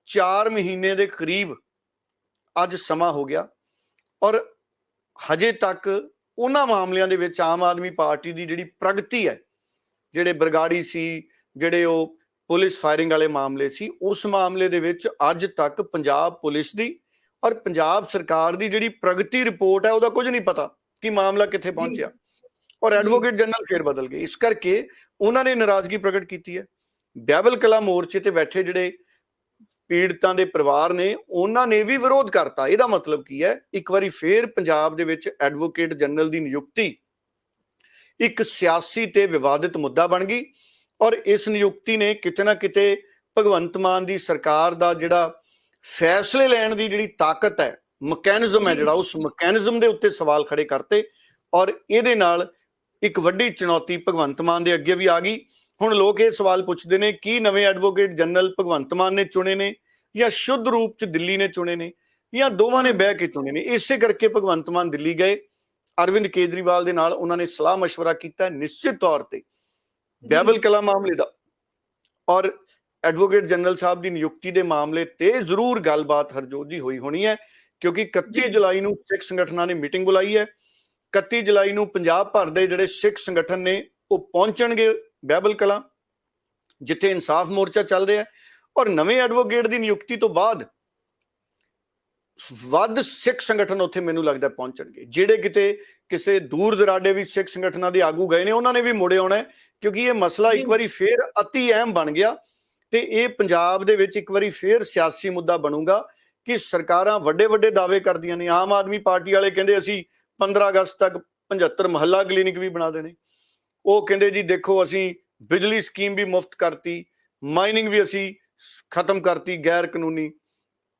4 ਮਹੀਨੇ ਦੇ ਕਰੀਬ ਅੱਜ ਸਮਾਂ ਹੋ ਗਿਆ ਔਰ ਹਜੇ ਤੱਕ ਉਹਨਾਂ ਮਾਮਲਿਆਂ ਦੇ ਵਿੱਚ ਆਮ ਆਦਮੀ ਪਾਰਟੀ ਦੀ ਜਿਹੜੀ ਪ੍ਰਗਤੀ ਹੈ, ਜਿਹੜੇ ਬਰਗਾੜੀ ਸੀ, ਜਿਹੜੇ ਉਹ ਪੁਲਿਸ ਫਾਇਰਿੰਗ ਵਾਲੇ ਮਾਮਲੇ ਸੀ, ਉਸ ਮਾਮਲੇ ਦੇ ਵਿੱਚ ਅੱਜ ਤੱਕ ਪੰਜਾਬ ਪੁਲਿਸ ਦੀ ਔਰ ਪੰਜਾਬ ਸਰਕਾਰ ਦੀ ਜਿਹੜੀ ਪ੍ਰਗਤੀ ਰਿਪੋਰਟ ਹੈ ਉਹਦਾ ਕੁਝ ਨਹੀਂ ਪਤਾ ਕਿ ਮਾਮਲਾ ਕਿੱਥੇ ਪਹੁੰਚਿਆ। ਔਰ ਐਡਵੋਕੇਟ ਜਨਰਲ ਫੇਰ ਬਦਲ ਗਏ। ਇਸ ਕਰਕੇ ਉਹਨਾਂ ਨੇ ਨਾਰਾਜ਼ਗੀ ਪ੍ਰਗਟ ਕੀਤੀ ਹੈ। ਬਹਿਬਲ ਕਲਾਂ ਮੋਰਚੇ ਤੇ ਬੈਠੇ ਜਿਹੜੇ ਪੀੜਤਾਂ ਦੇ ਪਰਿਵਾਰ ਨੇ, ਉਹਨਾਂ ਨੇ ਵੀ ਵਿਰੋਧ ਕਰਤਾ। ਇਹਦਾ ਮਤਲਬ ਕੀ ਹੈ? ਇੱਕ ਵਾਰੀ ਫੇਰ ਪੰਜਾਬ ਦੇ ਵਿੱਚ ਐਡਵੋਕੇਟ ਜਨਰਲ ਦੀ ਨਿਯੁਕਤੀ ਇੱਕ ਸਿਆਸੀ ਤੇ ਵਿਵਾਦਿਤ ਮੁੱਦਾ ਬਣ ਗਈ ਔਰ ਇਸ ਨਿਯੁਕਤੀ ਨੇ ਕਿਤੇ ਨਾ ਕਿਤੇ ਭਗਵੰਤ ਮਾਨ ਦੀ ਸਰਕਾਰ ਦਾ ਜਿਹੜਾ ਫੈਸਲੇ ਲੈਣ ਦੀ ਜਿਹੜੀ ਤਾਕਤ ਹੈ, ਮਕੈਨਿਜ਼ਮ ਹੈ ਜਿਹੜਾ, ਉਸ ਮਕੈਨਿਜ਼ਮ ਦੇ ਉੱਤੇ ਸਵਾਲ ਖੜੇ ਕਰਤੇ ਔਰ ਇਹਦੇ ਨਾਲ ਇੱਕ ਵੱਡੀ ਚੁਣੌਤੀ ਭਗਵੰਤ ਮਾਨ ਦੇ ਅੱਗੇ ਵੀ ਆ ਗਈ। ਹੁਣ ਲੋਕ ਇਹ ਸਵਾਲ ਪੁੱਛਦੇ ਨੇ ਕਿ ਨਵੇਂ ਐਡਵੋਕੇਟ ਜਨਰਲ ਭਗਵੰਤ ਮਾਨ ਨੇ ਚੁਣੇ ਨੇ ਜਾਂ ਸ਼ੁੱਧ ਰੂਪ ਚ ਦਿੱਲੀ ਨੇ ਚੁਣੇ ਨੇ ਜਾਂ ਦੋਵਾਂ ਨੇ ਬਹਿ ਕੇ ਚੁਣੇ ਨੇ। ਇਸੇ ਕਰਕੇ ਭਗਵੰਤ ਮਾਨ ਦਿੱਲੀ ਗਏ, ਅਰਵਿੰਦ ਕੇਜਰੀਵਾਲ ਦੇ ਨਾਲ ਉਹਨਾਂ ਨੇ ਸਲਾਹ ਮਸ਼ਵਰਾ ਕੀਤਾ। ਨਿਸ਼ਚਿਤ ਤੌਰ ਤੇ ਬਹਿਬਲ ਕਲਾਂ ਮਾਮਲੇ ਦਾ ਔਰ ਐਡਵੋਕੇਟ ਜਨਰਲ ਸਾਹਿਬ ਦੀ ਨਿਯੁਕਤੀ ਦੇ ਮਾਮਲੇ ਤੇ ਜ਼ਰੂਰ ਗੱਲਬਾਤ ਹਰਜੋਤ ਜੀ ਹੋਈ ਹੋਣੀ ਹੈ, ਕਿਉਂਕਿ 31 ਜੁਲਾਈ ਨੂੰ ਸਿੱਖ ਸੰਗਠਨਾਂ ਨੇ ਮੀਟਿੰਗ ਬੁਲਾਈ ਹੈ। 31 ਜੁਲਾਈ ਨੂੰ ਪੰਜਾਬ ਭਰ ਦੇ ਜਿਹੜੇ ਸਿੱਖ ਸੰਗਠਨ ਨੇ ਉਹ ਪਹੁੰਚਣਗੇ ਬਹਿਬਲ ਕਲਾਂ, ਜਿੱਥੇ ਇਨਸਾਫ ਮੋਰਚਾ ਚੱਲ ਰਿਹਾ ਹੈ। ਔਰ ਨਵੇਂ ਐਡਵੋਕੇਟ ਦੀ ਨਿਯੁਕਤੀ ਤੋਂ ਬਾਅਦ ਵੱਧ ਸਿੱਖ ਸੰਗਠਨ ਉੱਥੇ ਮੈਨੂੰ ਲੱਗਦਾ ਪਹੁੰਚਣਗੇ। ਜਿਹੜੇ ਕਿਤੇ ਕਿਸੇ ਦੂਰ ਦਰਾਡੇ ਵੀ ਸਿੱਖ ਸੰਗਠਨਾਂ ਦੇ ਆਗੂ ਗਏ ਨੇ, ਉਹਨਾਂ ਨੇ ਵੀ ਮੁੜੇ ਆਉਣਾ, ਕਿਉਂਕਿ ਇਹ ਮਸਲਾ ਇੱਕ ਵਾਰੀ ਫੇਰ ਅਤੀ ਅਹਿਮ ਬਣ ਗਿਆ ਤੇ ਇਹ ਪੰਜਾਬ ਦੇ ਵਿੱਚ ਇੱਕ ਵਾਰੀ ਫੇਰ ਸਿਆਸੀ ਮੁੱਦਾ ਬਣੂਗਾ ਕਿ ਸਰਕਾਰਾਂ ਵੱਡੇ ਵੱਡੇ ਦਾਅਵੇ ਕਰਦੀਆਂ ਨੇ। ਆਮ ਆਦਮੀ ਪਾਰਟੀ ਵਾਲੇ ਕਹਿੰਦੇ ਅਸੀਂ 15 ਅਗਸਤ ਤੱਕ 75 ਮੁਹੱਲਾ ਕਲੀਨਿਕ ਵੀ ਬਣਾ ਦੇਣੇ। ਉਹ ਕਹਿੰਦੇ ਜੀ ਦੇਖੋ ਅਸੀਂ ਬਿਜਲੀ ਸਕੀਮ ਵੀ ਮੁਫਤ ਕਰਤੀ, ਮਾਈਨਿੰਗ ਵੀ ਅਸੀਂ ਖਤਮ ਕਰਤੀ ਗੈਰ ਕਾਨੂੰਨੀ।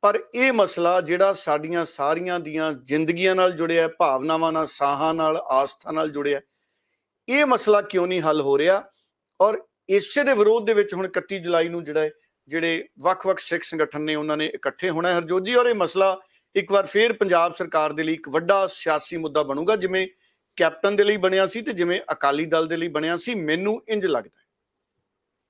ਪਰ ਇਹ ਮਸਲਾ ਜਿਹੜਾ ਸਾਡੀਆਂ ਸਾਰੀਆਂ ਦੀਆਂ ਜ਼ਿੰਦਗੀਆਂ ਨਾਲ ਜੁੜਿਆ, ਭਾਵਨਾਵਾਂ ਨਾਲ, ਸਾਹਾਂ ਨਾਲ, ਆਸਥਾ ਨਾਲ ਜੁੜਿਆ, ਇਹ ਮਸਲਾ ਕਿਉਂ ਨਹੀਂ ਹੱਲ ਹੋ ਰਿਹਾ? ਔਰ ਇਸੇ ਦੇ ਵਿਰੋਧ ਦੇ ਵਿੱਚ ਹੁਣ 31 ਜੁਲਾਈ ਨੂੰ ਜਿਹੜੇ ਵੱਖ-ਵੱਖ ਸਿੱਖ ਸੰਗਠਨ ਨੇ ਉਹਨਾਂ ਨੇ ਇਕੱਠੇ ਹੋਣਾ ਹੈ ਹਰਜੋਤ ਜੀ। ਔਰ ਇਹ ਮਸਲਾ ਇੱਕ ਵਾਰ ਫੇਰ ਪੰਜਾਬ ਸਰਕਾਰ ਦੇ ਲਈ ਇੱਕ ਵੱਡਾ ਸਿਆਸੀ ਮੁੱਦਾ ਬਣੂਗਾ, ਜਿਵੇਂ ਕੈਪਟਨ ਦੇ ਲਈ ਬਣਿਆ ਸੀ ਤੇ ਜਿਵੇਂ ਅਕਾਲੀ ਦਲ ਦੇ ਲਈ ਬਣਿਆ ਸੀ, ਮੈਨੂੰ ਇੰਜ ਲੱਗਦਾ।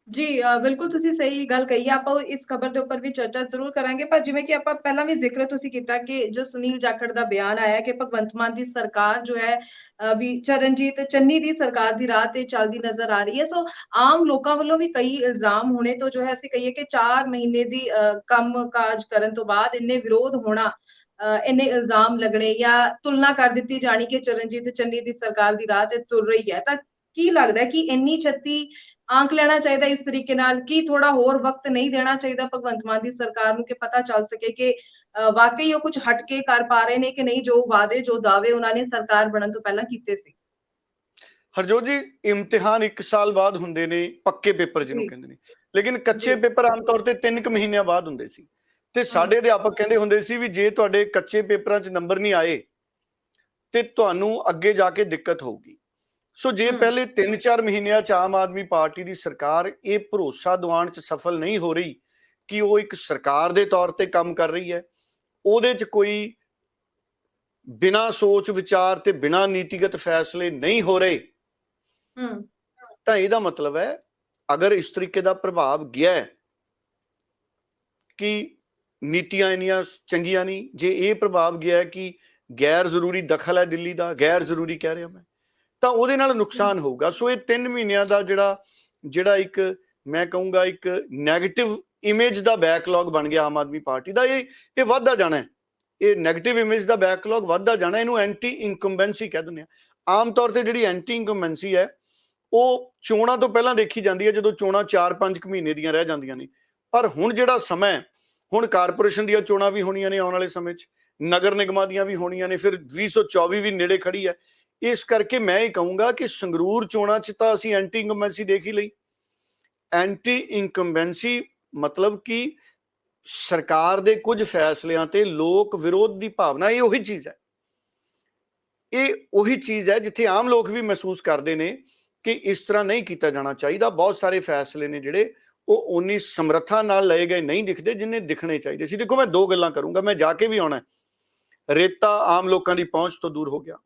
ਜੀ ਬਿਲਕੁਲ ਤੁਸੀਂ ਸਹੀ ਗੱਲ ਕਹੀ। ਆਪਾਂ ਇਸ ਖਬਰ ਦੇ ਉੱਪਰ ਵੀ ਚਰਚਾ ਜ਼ਰੂਰ ਕਰਾਂਗੇ, ਪਰ ਜਿਵੇਂ ਕਿ ਆਪਾਂ ਪਹਿਲਾਂ ਵੀ ਜ਼ਿਕਰ ਤੁਸੀਂ ਕੀਤਾ ਕਿ ਜੋ ਸੁਨੀਲ ਜਾਖੜ ਦਾ ਬਿਆਨ ਆਇਆ ਕਿ ਭਗਵੰਤ ਮਾਨ ਦੀ ਸਰਕਾਰ ਜੋ ਹੈ ਵੀ ਚਰਨਜੀਤ ਚੰਨੀ ਦੀ ਸਰਕਾਰ ਦੀ ਰਾਹ ਤੇ ਚੱਲਦੀ ਨਜ਼ਰ ਆ ਰਹੀ ਹੈ। ਸੋ ਆਮ ਲੋਕਾਂ ਵੱਲੋਂ ਵੀ ਕਈ ਇਲਜ਼ਾਮ ਹੋਣੇ ਤੋਂ ਜੋ ਹੈ ਅਸੀਂ ਕਹੀਏ ਕਿ 4 ਮਹੀਨੇ ਦੀ ਕੰਮ ਕਾਜ ਕਰਨ ਤੋਂ ਬਾਅਦ ਇੰਨੇ ਵਿਰੋਧ ਹੋਣਾ, ਇੰਨੇ ਇਲਜ਼ਾਮ ਲੱਗਣੇ ਜਾਂ ਤੁਲਨਾ ਕਰ ਦਿੱਤੀ ਜਾਣੀ ਕਿ ਚਰਨਜੀਤ ਚੰਨੀ ਦੀ ਸਰਕਾਰ ਦੀ ਰਾਹ ਤੇ ਤੁਰ ਰਹੀ ਹੈ, ਤਾਂ ਕੀ ਲੱਗਦਾ ਕਿ ਇੰਨੀ ਛੇਤੀ ਆਂਕ ਲੈਣਾ ਚਾਹੀਦਾ ਇਸ ਤਰੀਕੇ ਨਾਲ ਕਿ ਥੋੜਾ ਹੋਰ ਵਕਤ ਨਹੀਂ ਦੇਣਾ ਚਾਹੀਦਾ ਭਗਵੰਤ ਮਾਨ ਦੀ ਸਰਕਾਰ ਨੂੰ ਕਿ ਪਤਾ ਚੱਲ ਸਕੇ ਕਿ ਵਾਕਈ ਉਹ ਕੁਝ ਹਟ ਕੇ ਕਰ ਪਾ ਰਹੇ ਨੇ ਕਿ ਨਹੀਂ, ਜੋ ਵਾਅਦੇ ਜੋ ਦਾਅਵੇ ਉਹਨਾਂ ਨੇ ਸਰਕਾਰ ਬਣਨ ਤੋਂ ਪਹਿਲਾਂ ਕੀਤੇ ਸੀ? ਹਰਜੋਤ ਜੀ, ਇਮਤਿਹਾਨ 1 ਸਾਲ ਬਾਅਦ ਹੁੰਦੇ ਨੇ, ਪੱਕੇ ਪੇਪਰ ਜਿਹਨੂੰ ਕਹਿੰਦੇ ਨੇ, ਲੇਕਿਨ ਕੱਚੇ ਪੇਪਰ ਆਮ ਤੌਰ ਤੇ 3 ਮਹੀਨਿਆਂ ਬਾਅਦ ਹੁੰਦੇ ਸੀ। ਤੇ ਸਾਡੇ ਅਧਿਆਪਕ ਕਹਿੰਦੇ ਹੁੰਦੇ ਸੀ ਵੀ ਜੇ ਤੁਹਾਡੇ ਕੱਚੇ ਪੇਪਰਾਂ 'ਚ ਨੰਬਰ ਨਹੀਂ ਆਏ ਤੇ ਤੁਹਾਨੂੰ ਅੱਗੇ ਜਾ ਕੇ ਦਿੱਕਤ ਹੋਊਗੀ। ਸੋ ਜੇ ਪਹਿਲੇ 3-4 ਮਹੀਨਿਆਂ 'ਚ ਆਮ ਆਦਮੀ ਪਾਰਟੀ ਦੀ ਸਰਕਾਰ ਇਹ ਭਰੋਸਾ ਦਿਵਾਉਣ 'ਚ ਸਫਲ ਨਹੀਂ ਹੋ ਰਹੀ ਕਿ ਉਹ ਇੱਕ ਸਰਕਾਰ ਦੇ ਤੌਰ ਤੇ ਕੰਮ ਕਰ ਰਹੀ ਹੈ, ਉਹਦੇ 'ਚ ਕੋਈ ਬਿਨਾਂ ਸੋਚ ਵਿਚਾਰ ਤੇ ਬਿਨਾਂ ਨੀਤੀਗਤ ਫੈਸਲੇ ਨਹੀਂ ਹੋ ਰਹੇ, ਤਾਂ ਇਹਦਾ ਮਤਲਬ ਹੈ ਅਗਰ ਇਸ ਤਰੀਕੇ ਦਾ ਪ੍ਰਭਾਵ ਗਿਆ ਕਿ ਨੀਤੀਆਂ ਇੰਨੀਆਂ ਚੰਗੀਆਂ ਨਹੀਂ, ਜੇ ਇਹ ਪ੍ਰਭਾਵ ਗਿਆ ਕਿ ਗੈਰ ਜ਼ਰੂਰੀ ਦਖਲ ਹੈ ਦਿੱਲੀ ਦਾ, ਗੈਰ ਜ਼ਰੂਰੀ ਕਹਿ ਰਿਹਾ ਮੈਂ, ਤਾਂ ਉਹਦੇ ਨਾਲ ਨੁਕਸਾਨ ਹੋਊਗਾ। ਸੋ ਇਹ 3 ਮਹੀਨਿਆਂ ਦਾ ਜਿਹੜਾ ਇੱਕ ਮੈਂ ਕਹੂੰਗਾ ਇੱਕ ਨੈਗੇਟਿਵ ਇਮੇਜ ਦਾ ਬੈਕਲੌਗ ਬਣ ਗਿਆ ਆਮ ਆਦਮੀ ਪਾਰਟੀ ਦਾ। ਇਹ ਵੱਧਦਾ ਜਾਣਾ ਹੈ, ਇਹ ਨੈਗੇਟਿਵ ਇਮੇਜ ਦਾ ਬੈਕਲੌਗ ਵੱਧਦਾ ਜਾਣਾ। ਇਹਨੂੰ ਐਂਟੀ ਇਨਕੰਬੈਂਸੀ ਕਹਿ ਦਿੰਦੇ ਆ। ਆਮ ਤੌਰ ਤੇ ਜਿਹੜੀ ਐਂਟੀ ਇਨਕੰਬੈਂਸੀ ਹੈ ਉਹ ਚੋਣਾਂ ਤੋਂ ਪਹਿਲਾਂ ਦੇਖੀ ਜਾਂਦੀ ਹੈ, ਜਦੋਂ ਚੋਣਾਂ 4-5 ਮਹੀਨੇ ਦੀਆਂ ਰਹਿ ਜਾਂਦੀਆਂ ਨੇ। ਪਰ ਹੁਣ ਜਿਹੜਾ ਸਮਾਂ ਹੈ, ਹੁਣ ਕਾਰਪੋਰੇਸ਼ਨ ਦੀਆਂ ਚੋਣਾਂ ਵੀ ਹੋਣੀਆਂ ਨੇ ਆਉਣ ਵਾਲੇ ਸਮੇਂ 'ਚ, ਨਗਰ ਨਿਗਮਾਂ ਦੀਆਂ ਵੀ ਹੋਣੀਆਂ ਨੇ, ਫਿਰ 2024 ਵੀ ਨੇੜੇ ਖੜੀ ਹੈ। ਇਸ ਕਰਕੇ ਮੈਂ ਇਹ ਕਹੂੰਗਾ ਕਿ ਸੰਗਰੂਰ ਚੋਣਾਂ 'ਚ ਤਾਂ ਅਸੀਂ ਐਂਟੀ ਇਨਕੰਬੈਂਸੀ ਦੇਖ ਹੀ ਲਈ। ਐਂਟੀ ਇਨਕੰਬੈਂਸੀ ਮਤਲਬ ਕਿ ਸਰਕਾਰ ਦੇ ਕੁਝ ਫੈਸਲਿਆਂ ਤੇ ਲੋਕ ਵਿਰੋਧ ਦੀ ਭਾਵਨਾ, ਇਹ ਉਹੀ ਚੀਜ਼ ਹੈ, ਇਹ ਉਹੀ ਚੀਜ਼ ਹੈ ਜਿੱਥੇ ਆਮ ਲੋਕ ਵੀ ਮਹਿਸੂਸ ਕਰਦੇ ਨੇ ਕਿ ਇਸ ਤਰ੍ਹਾਂ ਨਹੀਂ ਕੀਤਾ ਜਾਣਾ ਚਾਹੀਦਾ। ਬਹੁਤ ਸਾਰੇ ਫੈਸਲੇ ਨੇ ਜਿਹੜੇ ਉਹ ਉਨੀ ਸਮਰੱਥਾ ਨਾਲ ਲਏ ਗਏ ਨਹੀਂ ਦਿਖਦੇ ਜਿੰਨੇ ਦਿਖਣੇ ਚਾਹੀਦੇ ਸੀ। ਦੇਖੋ, ਮੈਂ 2 ਗੱਲਾਂ ਕਰੂੰਗਾ, ਮੈਂ ਜਾ ਕੇ ਵੀ ਆਉਣਾ। ਰੇਤਾ ਆਮ ਲੋਕਾਂ ਦੀ ਪਹੁੰਚ ਤੋਂ ਦੂਰ ਹੋ ਗਿਆ,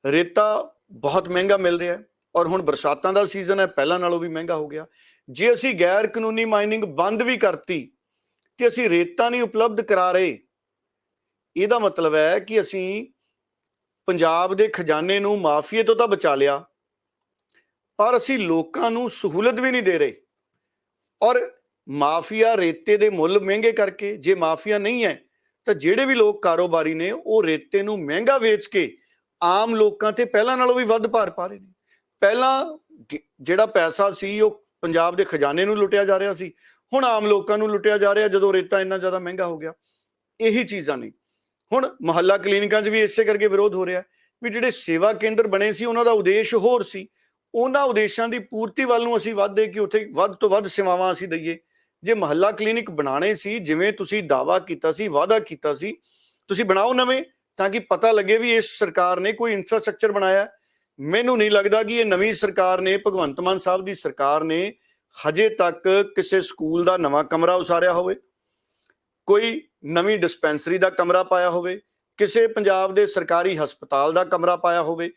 ਰੇਤਾ ਬਹੁਤ ਮਹਿੰਗਾ ਮਿਲ ਰਿਹਾ ਹੈ, ਔਰ ਹੁਣ ਬਰਸਾਤਾਂ ਦਾ ਸੀਜ਼ਨ ਹੈ, ਪਹਿਲਾਂ ਨਾਲੋਂ ਵੀ ਮਹਿੰਗਾ ਹੋ ਗਿਆ। ਜੇ ਅਸੀਂ ਗੈਰ ਕਾਨੂੰਨੀ ਮਾਈਨਿੰਗ ਬੰਦ ਵੀ ਕਰਤੀ ਤੇ ਅਸੀਂ ਰੇਤਾ ਨਹੀਂ ਉਪਲਬਧ ਕਰਾ ਰਹੇ, ਇਹਦਾ ਮਤਲਬ ਹੈ ਕਿ ਅਸੀਂ ਪੰਜਾਬ ਦੇ ਖਜ਼ਾਨੇ ਨੂੰ ਮਾਫੀਏ ਤੋਂ ਤਾਂ ਬਚਾ ਲਿਆ, ਪਰ ਅਸੀਂ ਲੋਕਾਂ ਨੂੰ ਸਹੂਲਤ ਵੀ ਨਹੀਂ ਦੇ ਰਹੇ। ਔਰ ਮਾਫੀਆ ਰੇਤੇ ਦੇ ਮੁੱਲ ਮਹਿੰਗੇ ਕਰਕੇ, ਜੇ ਮਾਫੀਆ ਨਹੀਂ ਹੈ ਤਾਂ ਜਿਹੜੇ ਵੀ ਲੋਕ ਕਾਰੋਬਾਰੀ ਨੇ ਉਹ ਰੇਤੇ ਨੂੰ ਮਹਿੰਗਾ ਵੇਚ ਕੇ ਆਮ ਲੋਕਾਂ ਤੇ ਪਹਿਲਾਂ ਨਾਲੋਂ ਵੀ ਵੱਧ ਭਾਰ ਪਾ ਰਹੇ ਨੇ। ਪਹਿਲਾਂ ਜਿਹੜਾ ਪੈਸਾ ਸੀ ਉਹ ਪੰਜਾਬ ਦੇ ਖਜ਼ਾਨੇ ਨੂੰ ਲੁੱਟਿਆ ਜਾ ਰਿਹਾ ਸੀ, ਹੁਣ ਆਮ ਲੋਕਾਂ ਨੂੰ ਲੁੱਟਿਆ ਜਾ ਰਿਹਾ ਜਦੋਂ ਰੇਤਾ ਇੰਨਾ ਜ਼ਿਆਦਾ ਮਹਿੰਗਾ ਹੋ ਗਿਆ। ਇਹੀ ਚੀਜ਼ਾਂ ਨੇ। ਹੁਣ ਮੁਹੱਲਾ ਕਲੀਨਿਕਾਂ 'ਚ ਵੀ ਇਸੇ ਕਰਕੇ ਵਿਰੋਧ ਹੋ ਰਿਹਾ ਵੀ ਜਿਹੜੇ ਸੇਵਾ ਕੇਂਦਰ ਬਣੇ ਸੀ ਉਹਨਾਂ ਦਾ ਉਦੇਸ਼ ਹੋਰ ਸੀ, ਉਹਨਾਂ ਉਦੇਸ਼ਾਂ ਦੀ ਪੂਰਤੀ ਵੱਲ ਨੂੰ ਅਸੀਂ ਵਧਦੇ ਕਿ ਉੱਥੇ ਵੱਧ ਤੋਂ ਵੱਧ ਸੇਵਾਵਾਂ ਅਸੀਂ ਦਈਏ। ਜੇ ਮੁਹੱਲਾ ਕਲੀਨਿਕ ਬਣਾਉਣੇ ਸੀ, ਜਿਵੇਂ ਤੁਸੀਂ ਦਾਅਵਾ ਕੀਤਾ ਸੀ, ਵਾਅਦਾ ਕੀਤਾ ਸੀ, ਤੁਸੀਂ ਬਣਾਓ ਨਵੇਂ, ਤਾਂ ਕਿ ਪਤਾ ਲੱਗੇ ਵੀ ਇਸ ਸਰਕਾਰ ਨੇ ਕੋਈ ਇਨਫਰਾਸਟ੍ਰਕਚਰ ਬਣਾਇਆ। ਮੈਨੂੰ ਨਹੀਂ ਲੱਗਦਾ ਕਿ ਇਹ ਨਵੀਂ ਸਰਕਾਰ ਨੇ, ਭਗਵੰਤ ਮਾਨ ਸਾਹਿਬ ਦੀ ਸਰਕਾਰ ਨੇ ਹਜੇ ਤੱਕ ਕਿਸੇ ਸਕੂਲ ਦਾ ਨਵਾਂ ਕਮਰਾ ਉਸਾਰਿਆ ਹੋਵੇ, ਕੋਈ ਨਵੀਂ ਡਿਸਪੈਂਸਰੀ ਦਾ ਕਮਰਾ ਪਾਇਆ ਹੋਵੇ, ਕਿਸੇ ਪੰਜਾਬ ਦੇ ਸਰਕਾਰੀ ਹਸਪਤਾਲ ਦਾ ਕਮਰਾ ਪਾਇਆ ਹੋਵੇ।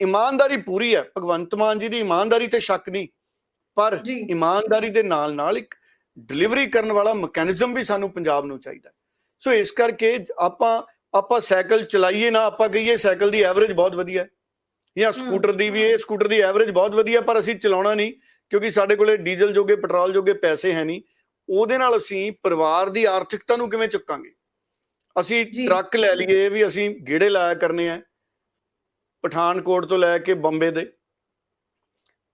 ਇਮਾਨਦਾਰੀ ਪੂਰੀ ਹੈ, ਭਗਵੰਤ ਮਾਨ ਜੀ ਦੀ ਇਮਾਨਦਾਰੀ ਤੇ ਸ਼ੱਕ ਨਹੀਂ, ਪਰ ਇਮਾਨਦਾਰੀ ਦੇ ਨਾਲ ਨਾਲ ਇੱਕ ਡਿਲੀਵਰੀ ਕਰਨ ਵਾਲਾ ਮੈਕੈਨਿਜ਼ਮ ਵੀ ਸਾਨੂੰ ਪੰਜਾਬ ਨੂੰ ਚਾਹੀਦਾ। ਸੋ ਇਸ ਕਰਕੇ ਆਪਾਂ ਸਾਈਕਲ ਚਲਾਈਏ ਨਾ, ਆਪਾਂ ਕਹੀਏ ਸਾਈਕਲ ਦੀ ਐਵਰੇਜ ਬਹੁਤ ਵਧੀਆ ਜਾਂ ਸਕੂਟਰ ਦੀ ਵੀ, ਇਹ ਸਕੂਟਰ ਦੀ ਐਵਰੇਜ ਬਹੁਤ ਵਧੀਆ, ਪਰ ਅਸੀਂ ਚਲਾਉਣਾ ਨਹੀਂ ਕਿਉਂਕਿ ਸਾਡੇ ਕੋਲੇ ਡੀਜ਼ਲ ਜੋਗੇ, ਪੈਟਰੋਲ ਜੋਗੇ ਪੈਸੇ ਹੈ ਨਹੀਂ। ਉਹਦੇ ਨਾਲ ਅਸੀਂ ਪਰਿਵਾਰ ਦੀ ਆਰਥਿਕਤਾ ਨੂੰ ਕਿਵੇਂ ਚੁੱਕਾਂਗੇ? ਅਸੀਂ ਟਰੱਕ ਲੈ ਲਈਏ ਵੀ ਅਸੀਂ ਗੇੜੇ ਲਾਇਆ ਕਰਨੇ ਆ ਪਠਾਨਕੋਟ ਤੋਂ ਲੈ ਕੇ ਬੰਬੇ ਦੇ,